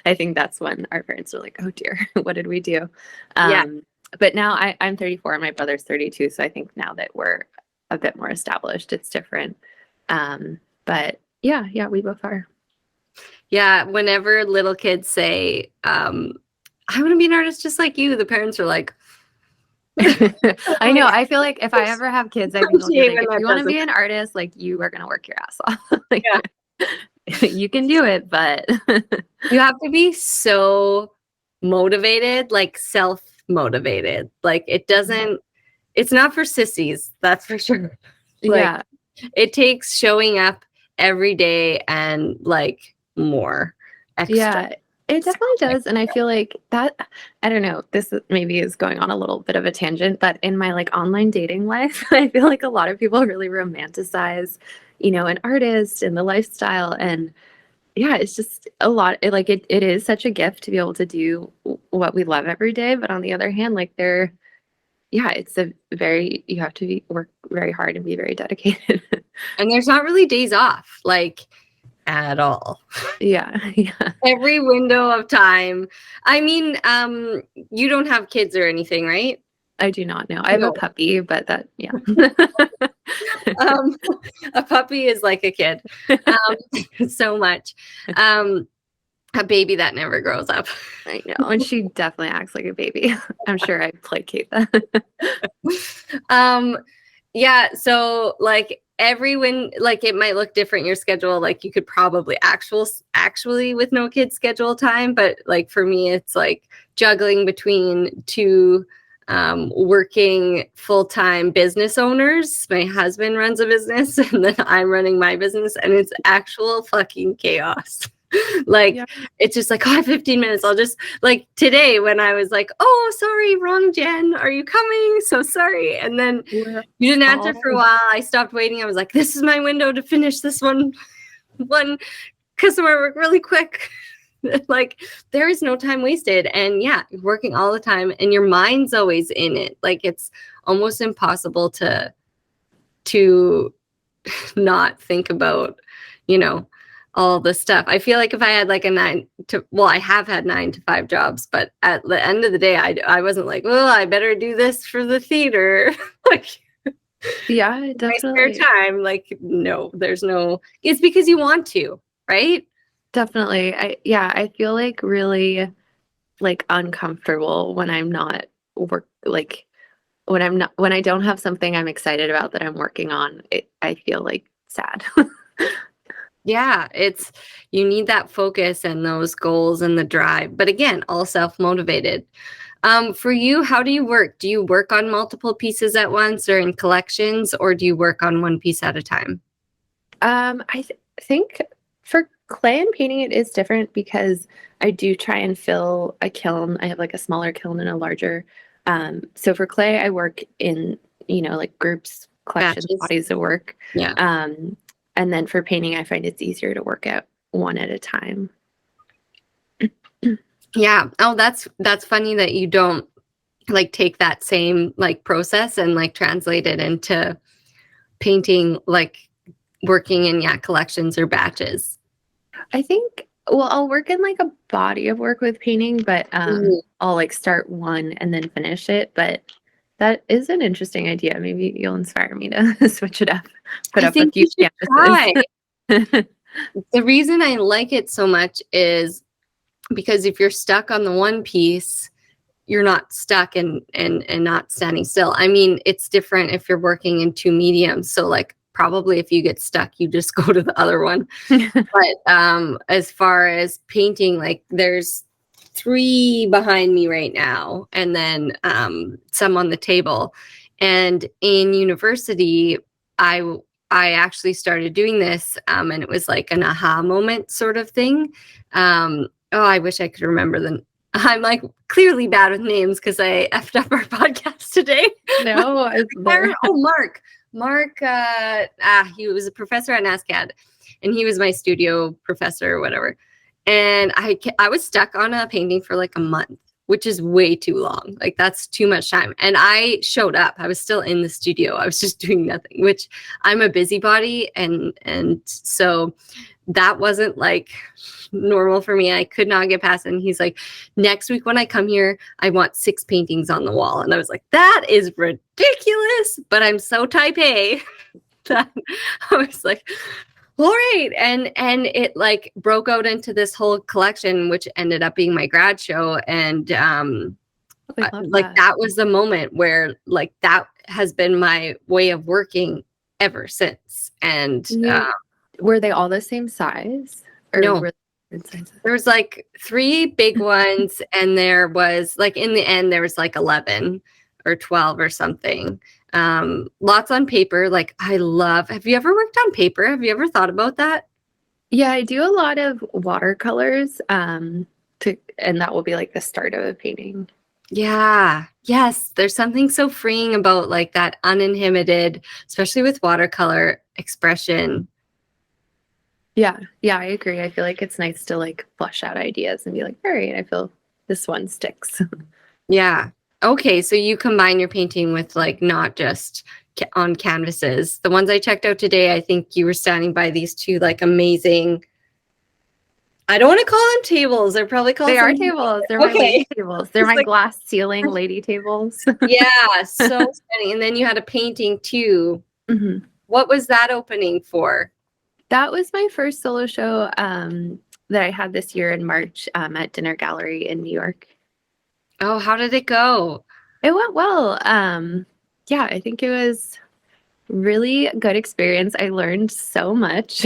I think that's when our parents were like, oh dear, what did we do? Yeah. But now I'm 34 and my brother's 32. So I think now that we're a bit more established, it's different. But yeah, we both are. Yeah, whenever little kids say, I want to be an artist just like you, the parents are like, I know. I feel like if I ever have kids, I think they'll be like, Shaven if that you want to doesn't. be an artist, like you are gonna work your ass off. Like, Yeah. you can do it, but You have to be so motivated, like self-motivated. Like it's not for sissies, that's for sure. Like yeah. it takes showing up every day and like more extra. Yeah, it definitely does. And I feel like that, I don't know, maybe is going on a little bit of a tangent, but in my like online dating life, I feel like a lot of people really romanticize, an artist and the lifestyle. And yeah, it's just a lot. It is such a gift to be able to do what we love every day. But on the other hand, like yeah, you have to work very hard and be very dedicated. And there's not really days off, like at all. Yeah, yeah. Every window of time. I mean, you don't have kids or anything, right? I do not know. I have a No. puppy, but yeah. Um, a puppy is like a kid, so much. A baby that never grows up. I know. And she definitely acts like a baby. I'm sure I placate that. Yeah, so like like it might look different your schedule, like you could probably actually with no kids schedule time, but like for me it's like juggling between two working full-time business owners. My husband runs a business and then I'm running my business, and it's actual fucking chaos. Like Yeah. it's just like, oh, I have 15 minutes. I'll just like today when I was like, oh, sorry, wrong Jen. Are you coming? So sorry. And then you didn't answer for a while. I stopped waiting. I was like, this is my window to finish this one customer work really quick. Like there is no time wasted. And yeah, you're working all the time and your mind's always in it. Like it's almost impossible to not think about, all the stuff. I feel like if I had like I have had 9 to 5 jobs, but at the end of the day, I wasn't like, well, I better do this for the theater. Like, Yeah, my definitely. spare time. Like, no, it's because you want to, right? Definitely. I feel like really like uncomfortable when I'm not when I don't have something I'm excited about that I'm working on. I feel like sad. Yeah, you need that focus and those goals and the drive. But again, all self-motivated. For you, how do you work? Do you work on multiple pieces at once or in collections, or do you work on one piece at a time? I think for clay and painting, it is different because I do try and fill a kiln. I have like a smaller kiln and a larger. So for clay, I work in, like groups, collections, Batches? bodies of work. Yeah. And then for painting, I find it's easier to work at one at a time. Yeah. Oh, that's funny that you don't like take that same like process and like translate it into painting, like working in collections or batches. I think, well, I'll work in like a body of work with painting, but I'll like start one and then finish it. But that is an interesting idea. Maybe you'll inspire me to switch it up, put I up a think few you should try. canvases. The reason I like it so much is because if you're stuck on the one piece, you're not stuck and not standing still. I mean, it's different if you're working in two mediums. So like probably if you get stuck, you just go to the other one. But as far as painting, like there's 3 behind me right now, and then some on the table. And in university, I actually started doing this, and it was like an aha moment sort of thing. I wish I could remember them. I'm like clearly bad with names because I effed up our podcast today. No, Mark. Mark, he was a professor at NASCAD, and he was my studio professor or whatever. And I was stuck on a painting for like a month, which is way too long. Like that's too much time. And I showed up. I was still in the studio. I was just doing nothing, which I'm a busybody, and so that wasn't like normal for me. I could not get past it. And he's like, next week when I come here, I want 6 paintings on the wall. And I was like, that is ridiculous, but I'm so type A. that I was like, all right. And it like broke out into this whole collection, which ended up being my grad show. And I love like that. that was the moment where like that has been my way of working ever since. And Were they all the same size, or no, were they different sizes? there was like 3 big ones, and there was like in the end there was like 11 or 12 or something. Lots on paper. Like have you ever worked on paper? Have you ever thought about that? Yeah, I do a lot of watercolors, and that will be like the start of a painting. Yeah. Yes. There's something so freeing about like that uninhibited, especially with watercolor expression. Yeah, yeah, I agree. I feel like it's nice to like flush out ideas and be like, all right, I feel this one sticks. Yeah. Okay. So you combine your painting with like not just on canvases. The ones I checked out today, I think you were standing by these two like amazing. I don't want to call them tables. They're probably called They are something. tables. They're my Okay. lady tables. They're It's my like, glass ceiling lady tables. yeah, so stunning. And then you had a painting too. Mhm. What was that opening for? That was my first solo show that I had this year in March at Dinner Gallery in New York. Oh, how did it go? It went well. Yeah, I think it was really good experience. I learned so much.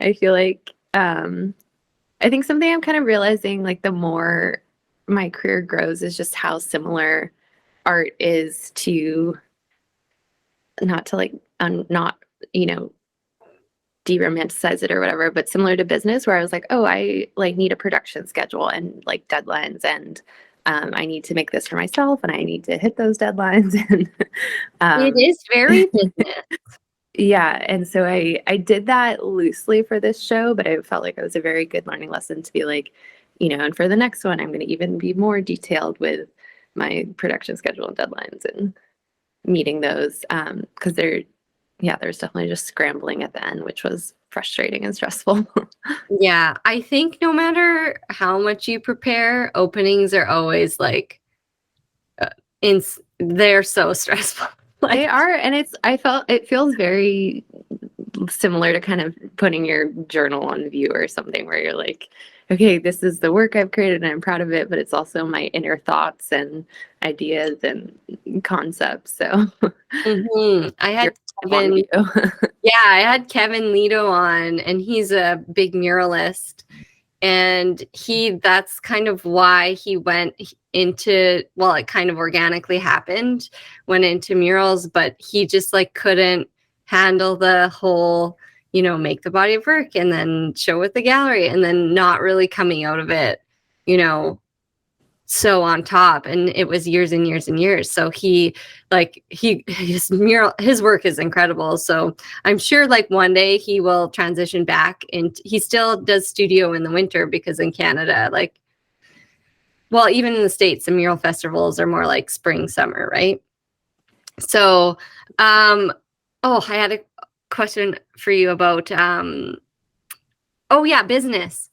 I feel like I think something I'm kind of realizing like the more my career grows is just how similar art is to not to like not, you know, de-romanticize it or whatever, but similar to business where I was like, oh, I like need a production schedule and like deadlines and I need to make this for myself and I need to hit those deadlines and It um is very business. yeah, and so I did that loosely for this show, but I felt like it was a very good learning lesson to be like, you know, and for the next one I'm going to even be more detailed with my production schedule and deadlines and meeting those because there's definitely just scrambling at the end, which was frustrating and stressful. Yeah, I think no matter how much you prepare, openings are always like uh, they're so stressful. They Like, are, and I felt it feels very similar to kind of putting your journal on view or something where you're like, okay, this is the work I've created and I'm proud of it, but it's also my inner thoughts and ideas and concepts. So I you're had on Kevin, view. yeah, I had Kevin Lito on, and he's a big muralist. And that's kind of why he went into, well, it kind of organically happened, went into murals, but he just like couldn't handle the whole, make the body of work and then show at the gallery and then not really coming out of it, you know, so on top. And it was years and years and years. So his work is incredible. So I'm sure like one day he will transition back, and he still does studio in the winter because in Canada, like, well, even in the States, the mural festivals are more like spring, summer, right? So, I had a question for you about, oh yeah, business.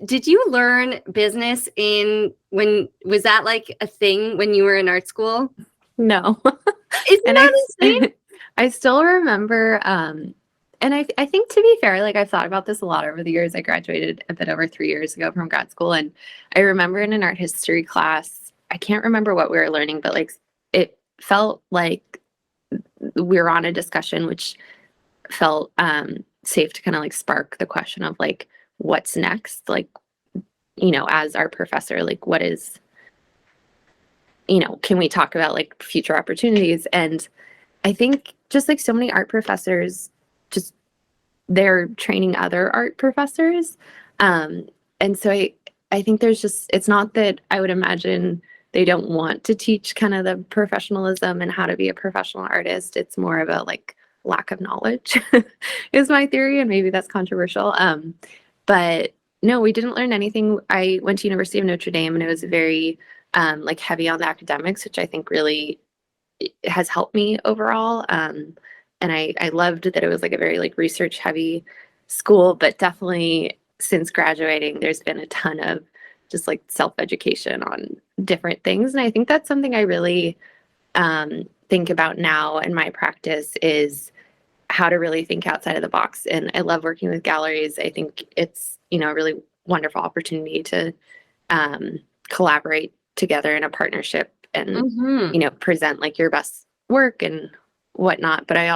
Did you learn business was that like a thing when you were in art school? No. Isn't And that insane? I still remember and I think to be fair, like I've thought about this a lot over the years. I graduated a bit over 3 years ago from grad school, and I remember in an art history class, I can't remember what we were learning, but like it felt like we were on a discussion which felt safe to kind of like spark the question of like what's next, like, you know, as our professor, like what is, you know, can we talk about like future opportunities? And I think just like so many art professors, just they're training other art professors. And so I think there's just, it's not that I would imagine they don't want to teach kind of the professionalism and how to be a professional artist. It's more of a like lack of knowledge is my theory. And maybe that's controversial. But no, we didn't learn anything. I went to University of Notre Dame and it was very like heavy on the academics, which I think really has helped me overall. And I loved that it was like a very like research heavy school, but definitely since graduating, there's been a ton of just like self-education on different things. And I think that's something I really think about now in my practice is how to really think outside of the box. And I love working with galleries. I think it's, a really wonderful opportunity to collaborate together in a partnership and, present like your best work and whatnot. But I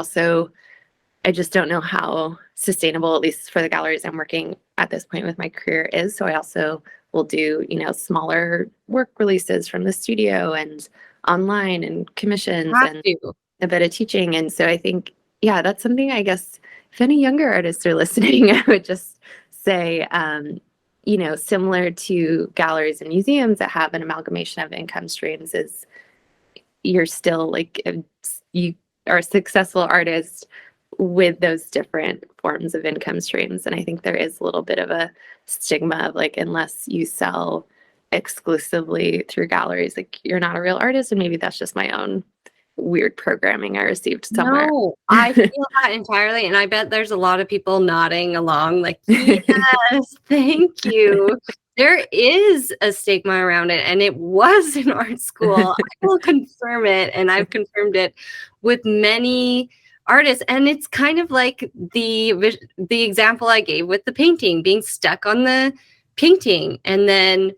just don't know how sustainable, at least for the galleries I'm working at this point with my career, is. So I also will do, smaller work releases from the studio and online and commissions Have and to. a bit of teaching. And so I think, yeah, that's something I guess if any younger artists are listening, I would just say, similar to galleries and museums that have an amalgamation of income streams, is you're still like, you are a successful artist with those different forms of income streams. And I think there is a little bit of a stigma of like, unless you sell exclusively through galleries, like you're not a real artist. And maybe that's just my own weird programming I received somewhere. No, I feel that entirely. And I bet there's a lot of people nodding along like, yes, thank you. There is a stigma around it, and it was in art school. I will confirm it, and I've confirmed it with many artists. And it's kind of like the example I gave with the painting, being stuck on the painting. And then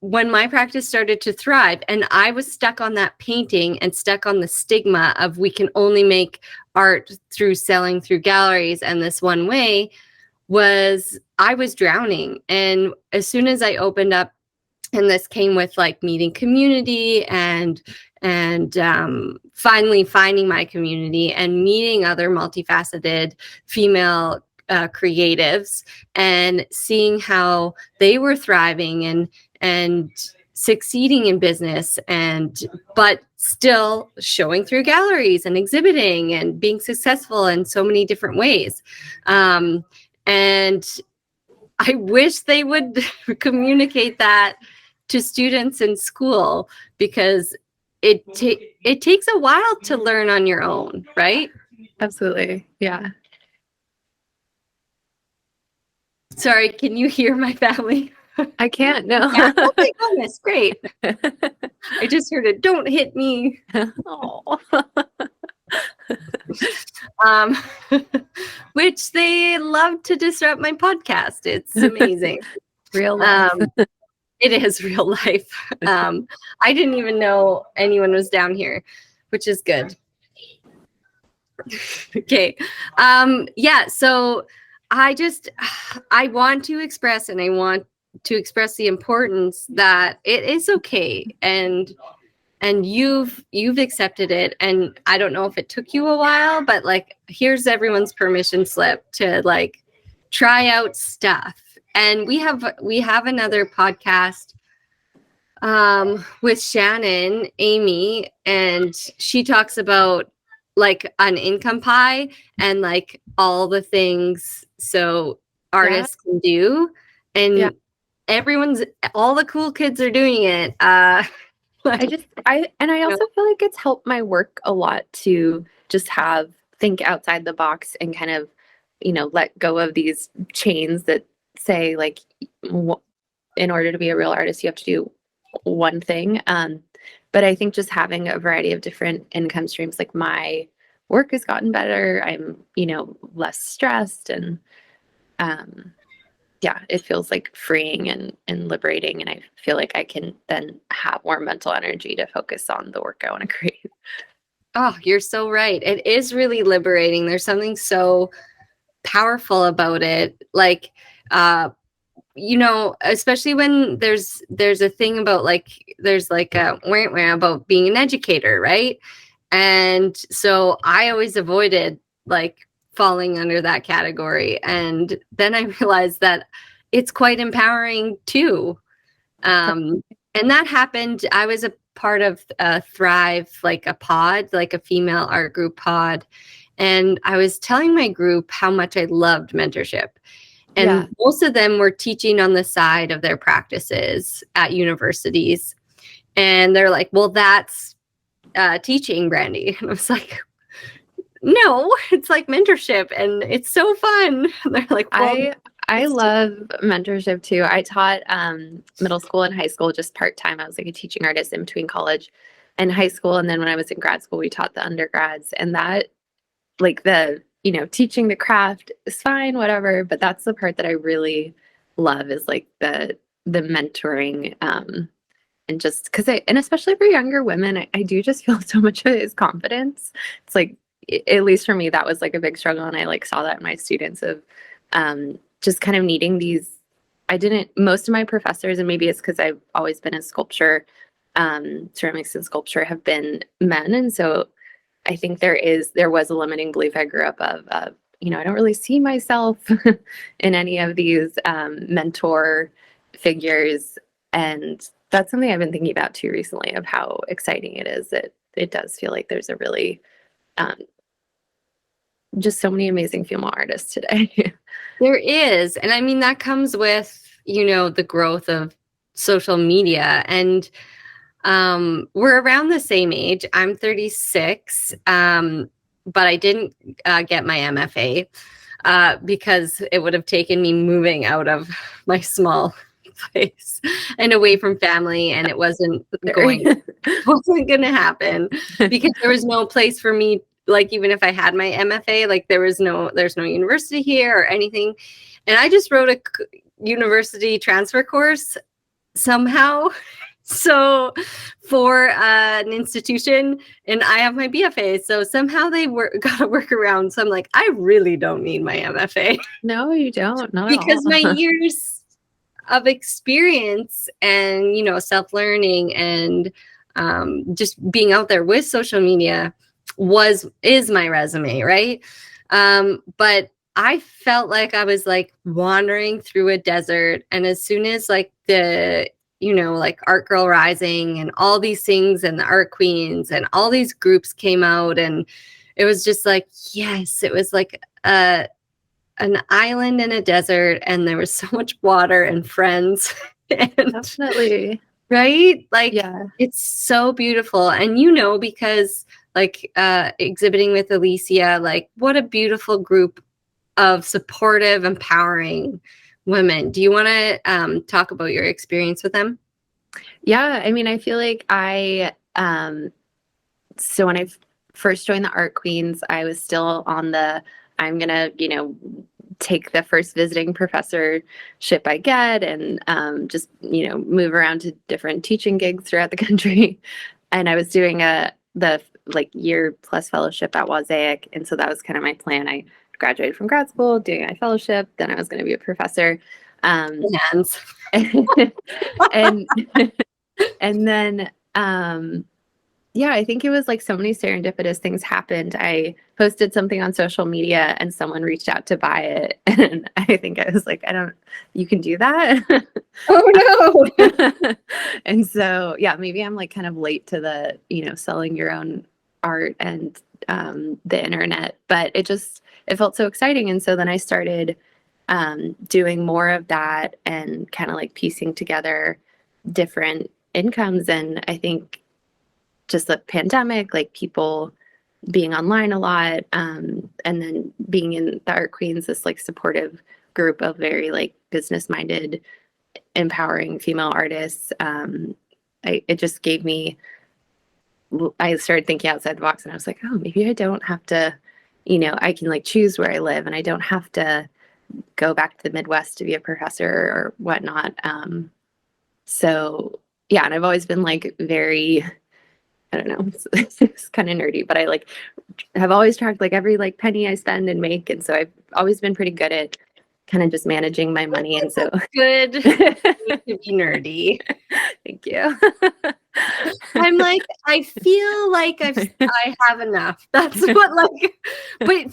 when my practice started to thrive and I was stuck on that painting and stuck on the stigma of we can only make art through selling through galleries and this one way, I was drowning. And as soon as I opened up, and this came with like meeting community and finally finding my community and meeting other multifaceted female creatives and seeing how they were thriving and succeeding in business, but still showing through galleries and exhibiting and being successful in so many different ways. And I wish they would communicate that to students in school, because it takes a while to learn on your own, right? Absolutely. Yeah. Sorry, can you hear my family? I can't, no. Yeah, oh my goodness, great. I just heard it, don't hit me. Oh. Which they love to disrupt my podcast. It's amazing. Real life. It is real life. I didn't even know anyone was down here, which is good. Okay. Yeah, so I want to express, and I want to express the importance that it is okay, and you've accepted it. And I don't know if it took you a while, but like, here's everyone's permission slip to like try out stuff. And we have another podcast with Shannon, Amy, and she talks about like an income pie and like all the things so artists can do. And all the cool kids are doing it. I also feel like it's helped my work a lot to just think outside the box and kind of, let go of these chains that say like, in order to be a real artist, you have to do one thing. But I think just having a variety of different income streams, like my work has gotten better. I'm, less stressed, and it feels like freeing and liberating. And I feel like I can then have more mental energy to focus on the work I want to create. Oh, you're so right. It is really liberating. There's something so powerful about it. Like, especially when there's a thing about like, there's like a about being an educator, right? And so I always avoided like falling under that category. And then I realized that it's quite empowering too. And that happened. I was a part of Thrive, like a pod, like a female art group pod. And I was telling my group how much I loved mentorship. And most of them were teaching on the side of their practices at universities. And they're like, well, that's teaching, Brandy. And I was like, no, it's like mentorship and it's so fun. They're like, well, I love mentorship too. I taught middle school and high school just part-time. I was like a teaching artist in between college and high school. And then when I was in grad school, we taught the undergrads. And that like the, teaching the craft is fine, whatever, but that's the part that I really love is like the mentoring, and just because and especially for younger women, I do just feel so much of it is confidence. It's like, at least for me, that was like a big struggle. And I like saw that in my students of just kind of needing these. Most of my professors, and maybe it's because I've always been in sculpture, ceramics and sculpture have been men. And so I think there was a limiting belief I grew up of, I don't really see myself in any of these mentor figures. And that's something I've been thinking about too recently of how exciting it is that it does feel like there's a really um, just so many amazing female artists today. There is. And I mean, that comes with, the growth of social media. And we're around the same age. I'm 36, but I didn't get my MFA because it would have taken me moving out of my small place and away from family, and it wasn't going to happen because there was no place for me. Like, even if I had my MFA, like there's no university here or anything, and I just wrote a university transfer course somehow. So for an institution, and I have my BFA, so somehow they got a workaround. So I'm like, I really don't need my MFA. No, you don't. Not because at all. my years of experience and self-learning and just being out there with social media is my resume, right? But I felt like I was like wandering through a desert, and as soon as like the like Art Girl Rising and all these things and the Art Queens and all these groups came out, and it was just like, yes, it was like an island in a desert, and there was so much water and friends. And, definitely. right? Like, yeah, it's so beautiful. And because like exhibiting with Alicia, like what a beautiful group of supportive, empowering women. Do you want to talk about your experience with them? Yeah, I mean, I feel like so when I first joined the Art Queens, I was still on I'm gonna, take the first visiting professorship I get and just, move around to different teaching gigs throughout the country. And I was doing the like year plus fellowship at Wasaic. And so that was kind of my plan. I graduated from grad school, doing my fellowship, then I was going to be a professor. Hands. and and then yeah, I think it was like so many serendipitous things happened. I posted something on social media and someone reached out to buy it. And I think I was like, you can do that? Oh no. And so, yeah, maybe I'm like kind of late to the, selling your own art and the internet, but it felt so exciting. And so then I started doing more of that and kind of like piecing together different incomes. And I think just the pandemic, like people being online a lot, and then being in the Art Queens, this like supportive group of very like business-minded, empowering female artists. It just gave me, I started thinking outside the box, and I was like, oh, maybe I don't have to, I can like choose where I live, and I don't have to go back to the Midwest to be a professor or whatnot. So yeah, and I've always been like very, I don't know, it's kind of nerdy, but I like have always tracked like every like penny I spend and make. And so I've always been pretty good at kind of just managing my money. And so good to be nerdy. Thank you. I'm like, I feel like I have enough. That's what like, but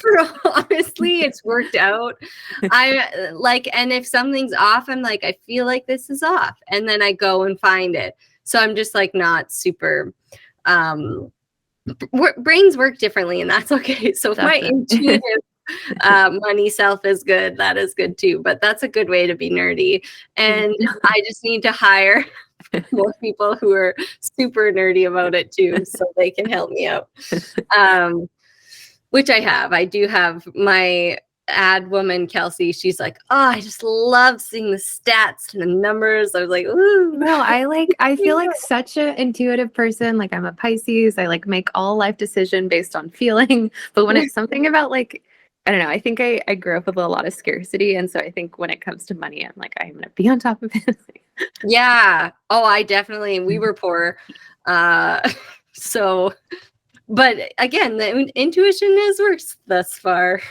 honestly, it's worked out. I like, and if something's off, I'm like, I feel like this is off. And then I go and find it. So I'm just like not super, brains work differently, and that's okay. So if my intuitive money self is good, that is good too. But that's a good way to be nerdy. And I just need to hire more people who are super nerdy about it too, so they can help me out. Which I have. I do have my ad woman, Kelsey, she's like, oh, I just love seeing the stats and the numbers. I was like, ooh. No, I feel like such an intuitive person. Like I'm a Pisces. I like make all life decision based on feeling. But when it's something about like, I don't know, I think I grew up with a lot of scarcity. And so I think when it comes to money, I'm like, I'm gonna be on top of it. Yeah. Oh, we were poor. So, but again, the intuition has worked thus far.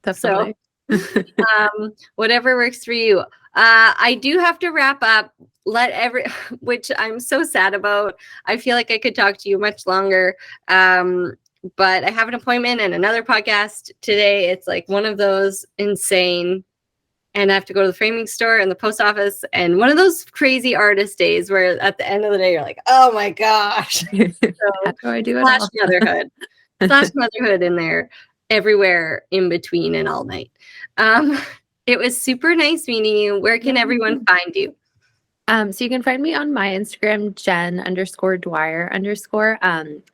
Definitely. So, whatever works for you. I do have to wrap up. Which I'm so sad about. I feel like I could talk to you much longer. But I have an appointment and another podcast today. It's like one of those insane, and I have to go to the framing store and the post office, and one of those crazy artist days where at the end of the day you're like, oh my gosh. So, how do I do it slash all? motherhood. Slash motherhood in there, everywhere in between and all night. It was super nice meeting you. Where can everyone find you? So you can find me on my Instagram, Jen_Dwyer_.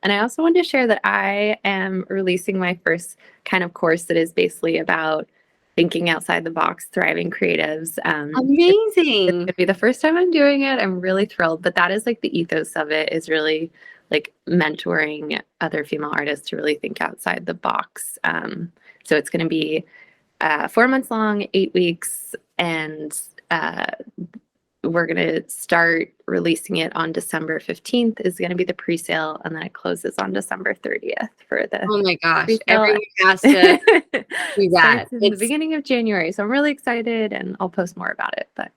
And I also wanted to share that I am releasing my first kind of course that is basically about thinking outside the box, thriving creatives. It's Amazing. gonna be the first time I'm doing it. I'm really thrilled, but that is like the ethos of it, is really like mentoring other female artists to really think outside the box. So it's going to be 4 months long, 8 weeks, and we're going to start releasing it on December 15th is going to be the pre-sale, and then it closes on December 30th for the Oh my gosh. pre-sale. Everyone has to do that. Starts in the beginning of January. So I'm really excited, and I'll post more about it. But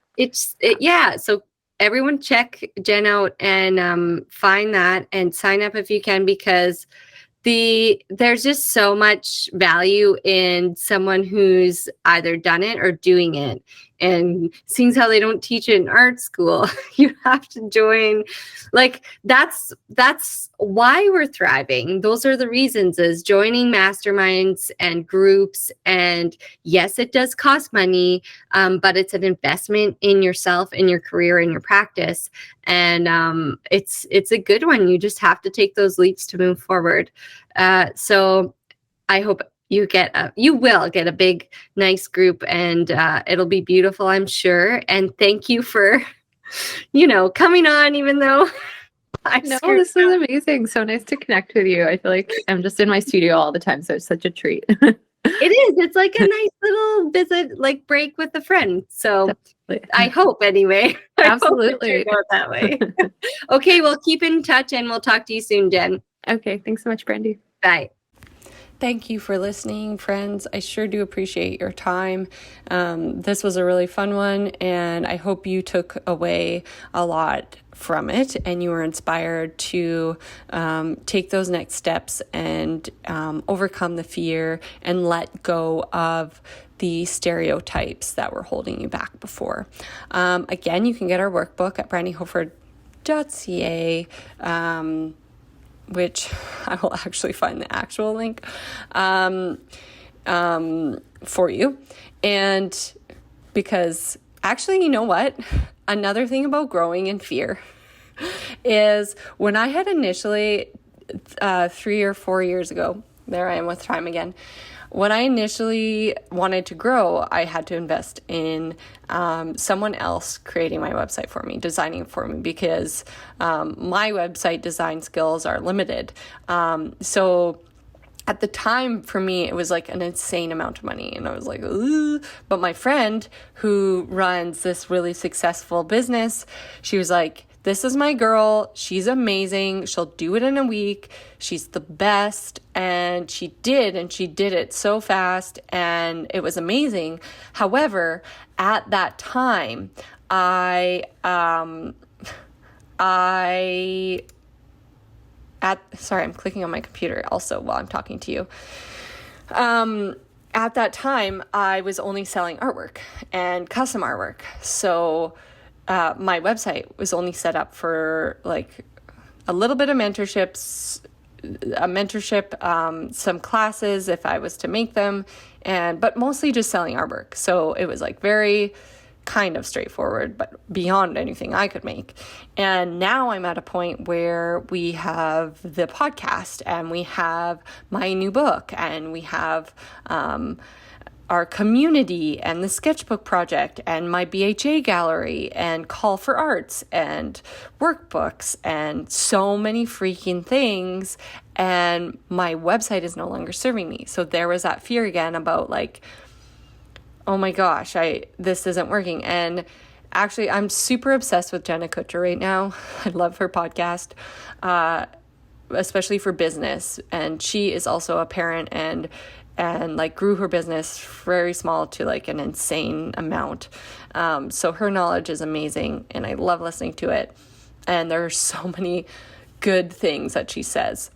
yeah. So everyone check Jen out and find that and sign up if you can, because there's just so much value in someone who's either done it or doing it. And seeing how they don't teach it in art school, you have to join. Like that's why we're thriving. Those are the reasons, is joining masterminds and groups. And yes, it does cost money, but it's an investment in yourself, in your career, in your practice. And it's a good one. You just have to take those leaps to move forward. So I hope you will get a big, nice group, and it'll be beautiful, I'm sure. And thank you for, coming on, even though this was amazing. So nice to connect with you. I feel like I'm just in my studio all the time, so it's such a treat. It is. It's like a nice little visit, like break with a friend. So definitely. I hope anyway. Absolutely. I hope it out that way. Okay, well, keep in touch, and we'll talk to you soon, Jen. Okay, thanks so much, Brandy. Bye. Thank you for listening, friends. I sure do appreciate your time. This was a really fun one, and I hope you took away a lot from it and you were inspired to take those next steps and overcome the fear and let go of the stereotypes that were holding you back before. Again, you can get our workbook at brandyhofer.ca. Which I will actually find the actual link for you. And because actually, you know what? Another thing about growing in fear is when I had initially 3 or 4 years ago, there I am with time again. When I initially wanted to grow, I had to invest in someone else creating my website for me, designing it for me, because my website design skills are limited. So at the time, for me, it was like an insane amount of money. And I was like, ooh. But my friend who runs this really successful business, she was like, this is my girl. She's amazing. She'll do it in a week. She's the best. And she did it so fast, and it was amazing. However, at that time, sorry, I'm clicking on my computer also while I'm talking to you. At that time, I was only selling artwork and custom artwork. So my website was only set up for like a little bit of mentorship, some classes if I was to make them, but mostly just selling artwork. So it was like very kind of straightforward, but beyond anything I could make. And now I'm at a point where we have the podcast, and we have my new book, and we have our community and the sketchbook project and my BHA gallery and call for arts and workbooks and so many freaking things. And my website is no longer serving me. So there was that fear again about like, oh my gosh, this isn't working. And actually, I'm super obsessed with Jenna Kutcher right now. I love her podcast, especially for business. And she is also a parent and like grew her business very small to like an insane amount. So her knowledge is amazing and I love listening to it. And there are so many good things that she says.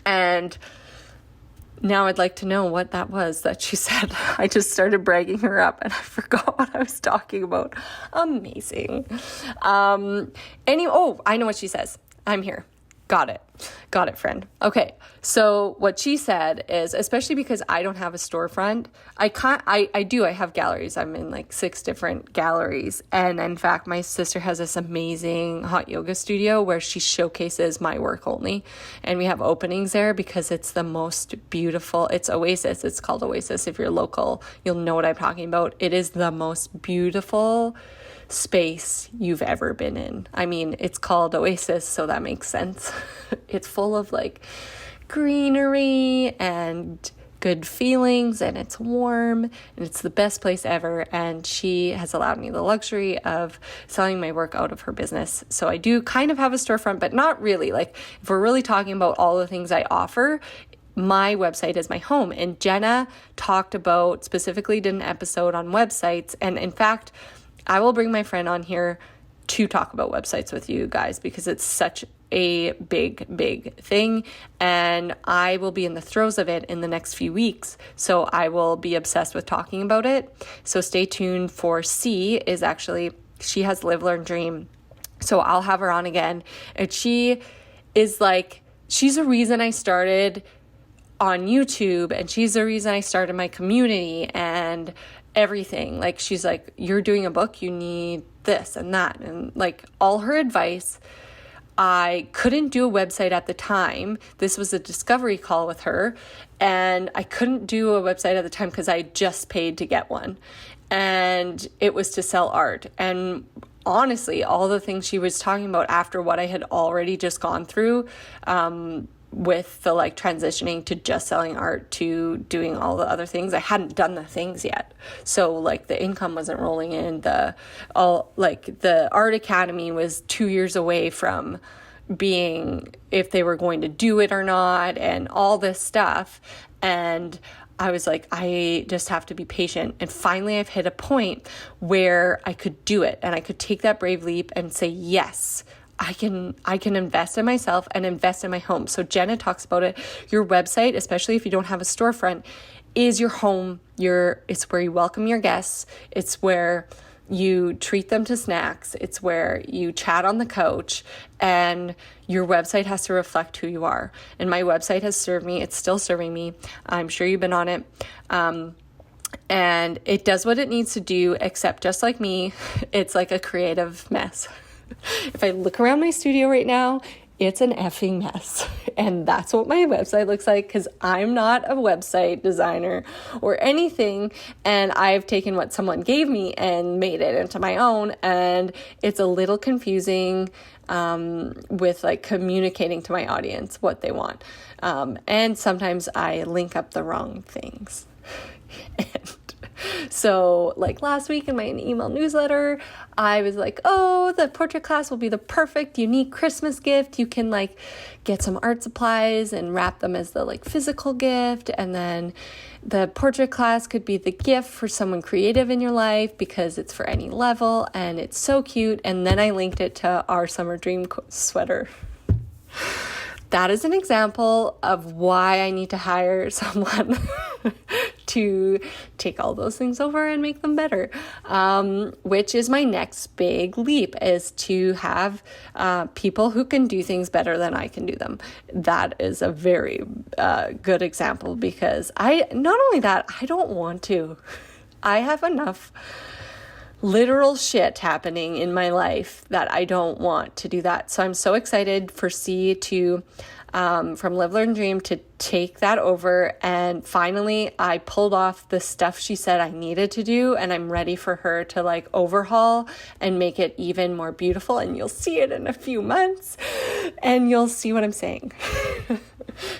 And now I'd like to know what that was that she said. I just started bragging her up and I forgot what I was talking about. Amazing. I know what she says. I'm here. Got it, friend. Okay. So what she said is, especially because I don't have a storefront, I have galleries. I'm in like 6 different galleries. And in fact, my sister has this amazing hot yoga studio where she showcases my work only. And we have openings there because it's the most beautiful. It's Oasis. It's called Oasis. If you're local, you'll know what I'm talking about. It is the most beautiful space you've ever been in. I mean, it's called Oasis, so that makes sense. It's full of like greenery and good feelings, and it's warm, and it's the best place ever. And she has allowed me the luxury of selling my work out of her business. So I do kind of have a storefront, but not really. Like, if we're really talking about all the things I offer, my website is my home. And Jenna specifically did an episode on websites. And in fact, I will bring my friend on here to talk about websites with you guys because it's such a big thing, and I will be in the throes of it in the next few weeks. So I will be obsessed with talking about it. So stay tuned for she has Live, Learn, Dream. So I'll have her on again. And she's the reason I started on YouTube, and she's the reason I started my community and everything. Like, she's like, you're doing a book, you need this and that. And like all her advice. I couldn't do a website at the time. This was a discovery call with her, and I couldn't do a website at the time because I just paid to get one, and it was to sell art. And honestly, all the things she was talking about after what I had already just gone through, with the like transitioning to just selling art to doing all the other things, I hadn't done the things yet. So like the income wasn't rolling in. The Art Academy was 2 years away from being if they were going to do it or not, and all this stuff. And I was like, I just have to be patient. And finally I've hit a point where I could do it, and I could take that brave leap and say, yes, I can invest in myself and invest in my home. So Jenna talks about it. Your website, especially if you don't have a storefront, is your home. It's where you welcome your guests. It's where you treat them to snacks. It's where you chat on the couch, and your website has to reflect who you are. And my website has served me. It's still serving me. I'm sure you've been on it. And it does what it needs to do, except just like me, it's like a creative mess. If I look around my studio right now, it's an effing mess. And that's what my website looks like, because I'm not a website designer or anything. And I've taken what someone gave me and made it into my own. And it's a little confusing with like communicating to my audience what they want. And sometimes I link up the wrong things. So like last week in my email newsletter, I was like, oh, the portrait class will be the perfect unique Christmas gift. You can like get some art supplies and wrap them as the like physical gift. And then the portrait class could be the gift for someone creative in your life because it's for any level, and it's so cute. And then I linked it to our summer dream sweater. That is an example of why I need to hire someone to take all those things over and make them better, which is my next big leap, is to have people who can do things better than I can do them. That is a very good example, because not only that, I don't want to. I have enough literal shit happening in my life that I don't want to do that. So I'm so excited for C to from Live, Learn, Dream to take that over. And finally, I pulled off the stuff she said I needed to do, and I'm ready for her to like overhaul and make it even more beautiful. And you'll see it in a few months, and you'll see what I'm saying.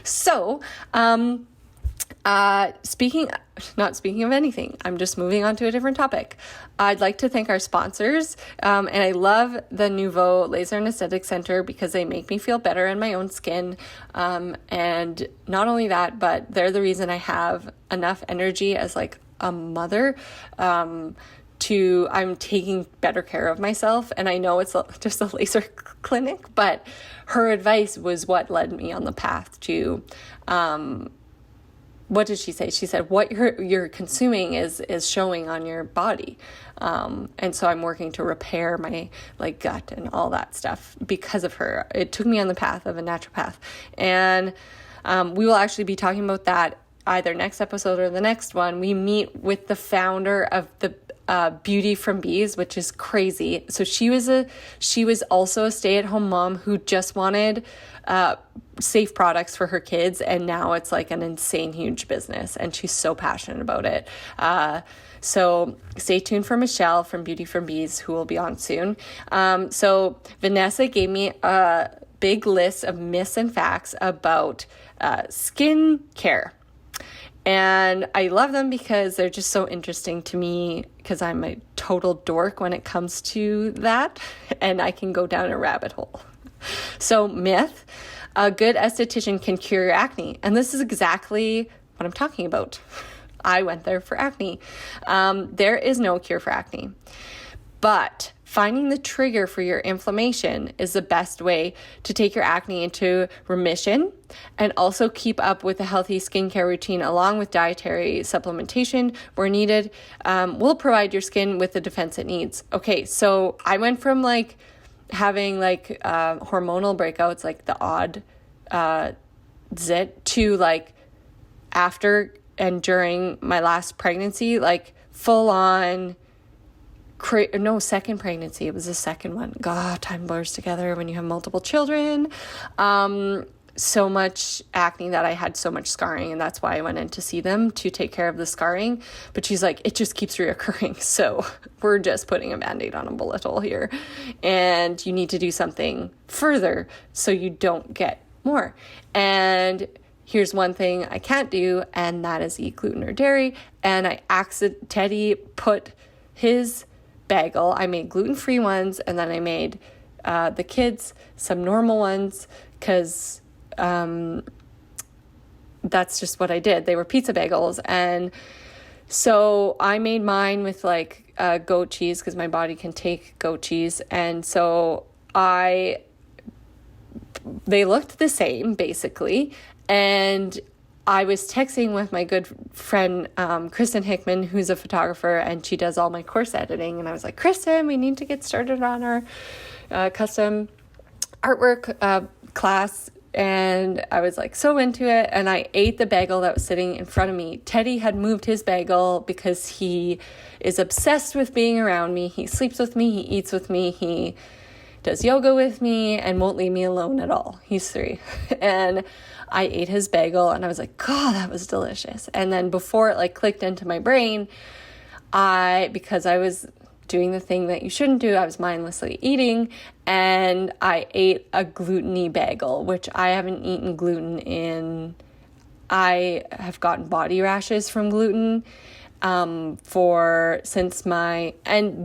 So, not speaking of anything, I'm just moving on to a different topic. I'd like to thank our sponsors, and I love the Nouveau Laser and Aesthetic Center because they make me feel better in my own skin, and not only that, but they're the reason I have enough energy as like a mother, I'm taking better care of myself. And I know it's just a laser clinic, but her advice was what led me on the path to, what did she say? She said, what you're consuming is showing on your body. And so I'm working to repair my like gut and all that stuff because of her. It took me on the path of a naturopath. And we will actually be talking about that either next episode or the next one. We meet with the founder of the Beauty from Bees, which is crazy. So she was also a stay-at-home mom who just wanted safe products for her kids, and now it's like an insane huge business, and she's so passionate about it. So stay tuned for Michelle from Beauty from Bees, who will be on soon. So Vanessa gave me a big list of myths and facts about skin care. And I love them because they're just so interesting to me, because I'm a total dork when it comes to that, and I can go down a rabbit hole. So myth, a good esthetician can cure your acne. And this is exactly what I'm talking about. I went there for acne. There is no cure for acne. But finding the trigger for your inflammation is the best way to take your acne into remission and also keep up with a healthy skincare routine along with dietary supplementation where needed. Will provide your skin with the defense it needs. Okay, so I went from like having like hormonal breakouts, like the odd zit, to like after and during my last pregnancy, like full on second pregnancy. It was the second one. God, time blurs together when you have multiple children. So much acne that I had so much scarring, and that's why I went in to see them to take care of the scarring. But she's like, it just keeps reoccurring. So we're just putting a Band-Aid on a bullet hole here. And you need to do something further so you don't get more. And here's one thing I can't do, and that is eat gluten or dairy. And Teddy put his bagel. I made gluten-free ones, and then I made the kids some normal ones because that's just what I did. They were pizza bagels. And so I made mine with like goat cheese because my body can take goat cheese. And so they looked the same basically. And I was texting with my good friend, Kristen Hickman, who's a photographer, and she does all my course editing. And I was like, Kristen, we need to get started on our custom artwork class. And I was like so into it, and I ate the bagel that was sitting in front of me. Teddy had moved his bagel because he is obsessed with being around me. He sleeps with me, he eats with me, he does yoga with me, and won't leave me alone at all. He's 3. And I ate his bagel, and I was like, God, that was delicious. And then before it like clicked into my brain, because I was doing the thing that you shouldn't do, I was mindlessly eating, and I ate a gluten-y bagel, which I haven't eaten gluten in. I have gotten body rashes from gluten and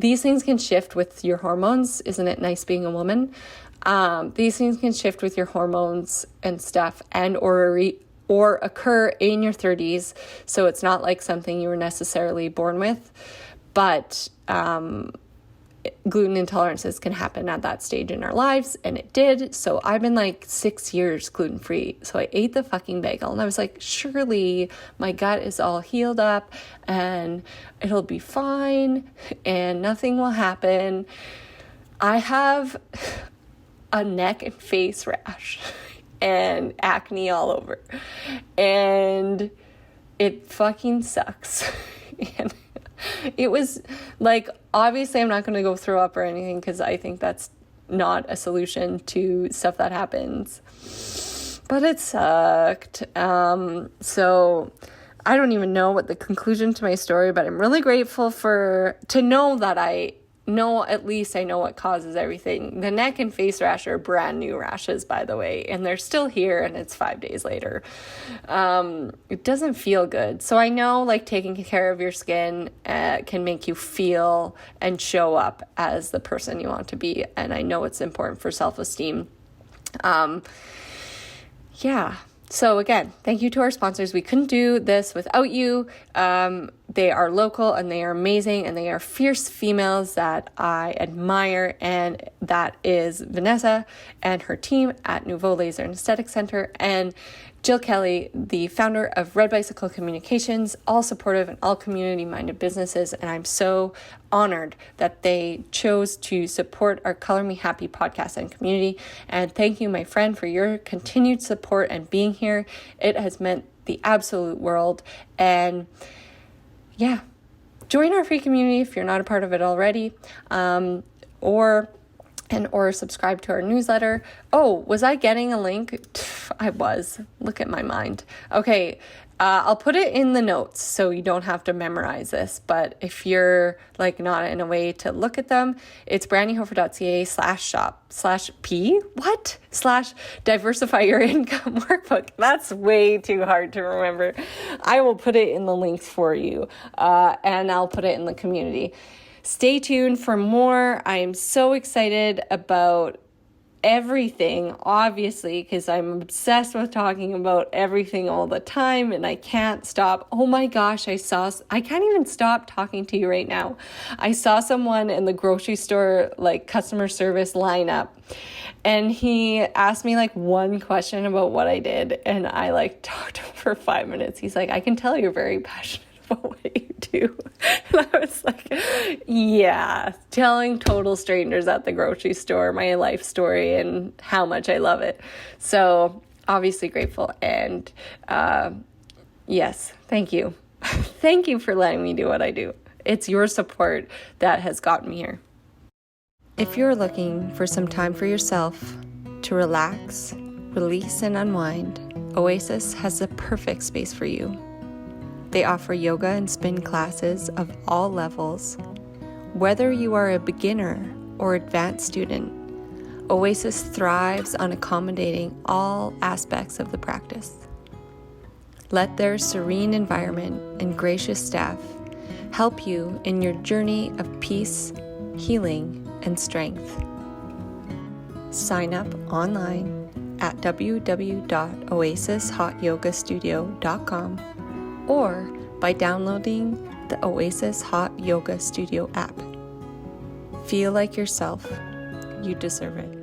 these things can shift with your hormones. Isn't it nice being a woman? These things can shift with your hormones and stuff, and or occur in your 30s. So it's not like something you were necessarily born with, but gluten intolerances can happen at that stage in our lives, and it did. So I've been like 6 years gluten-free. So I ate the fucking bagel, and I was like, surely my gut is all healed up and it'll be fine and nothing will happen. I have a neck and face rash and acne all over, and it fucking sucks. And it was like, obviously I'm not going to go throw up or anything, because I think that's not a solution to stuff that happens. but it sucked. So I don't even know what the conclusion to my story, but I'm really grateful to know that at least I know what causes everything. The neck and face rash are brand new rashes, by the way, and they're still here, and it's 5 days later. It doesn't feel good. So I know like taking care of your skin can make you feel and show up as the person you want to be. And I know it's important for self-esteem. Yeah. So again, thank you to our sponsors. We couldn't do this without you. They are local and they are amazing and they are fierce females that I admire. And that is Vanessa and her team at Nouveau Laser and Aesthetic Center, and Jill Kelly, the founder of Red Bicycle Communications, all supportive and all community-minded businesses. And I'm so honored that they chose to support our Color Me Happy podcast and community. And thank you, my friend, for your continued support and being here. It has meant the absolute world. And yeah, join our free community if you're not a part of it already, or subscribe to our newsletter. Oh, was I getting a link? I was. Look at my mind. Okay, I'll put it in the notes so you don't have to memorize this. But if you're like not in a way to look at them, it's brandyhofer.ca/diversify your income workbook. That's way too hard to remember. I will put it in the links for you, and I'll put it in the community. Stay tuned for more. I am so excited about everything, obviously, because I'm obsessed with talking about everything all the time and I can't stop. Oh my gosh, I can't even stop talking to you right now. I saw someone in the grocery store, like customer service lineup, and he asked me like one question about what I did, and I like talked to him for 5 minutes. He's like, I can tell you're very passionate about what you do. And I was like, yeah, telling total strangers at the grocery store my life story and how much I love it. So obviously grateful. And yes, thank you. Thank you for letting me do what I do. It's your support that has gotten me here. If you're looking for some time for yourself to relax, release, and unwind, Oasis has the perfect space for you. They offer yoga and spin classes of all levels. Whether you are a beginner or advanced student, Oasis thrives on accommodating all aspects of the practice. Let their serene environment and gracious staff help you in your journey of peace, healing, and strength. Sign up online at www.oasishotyogastudio.com or by downloading the Oasis Hot Yoga Studio app. Feel like yourself. You deserve it.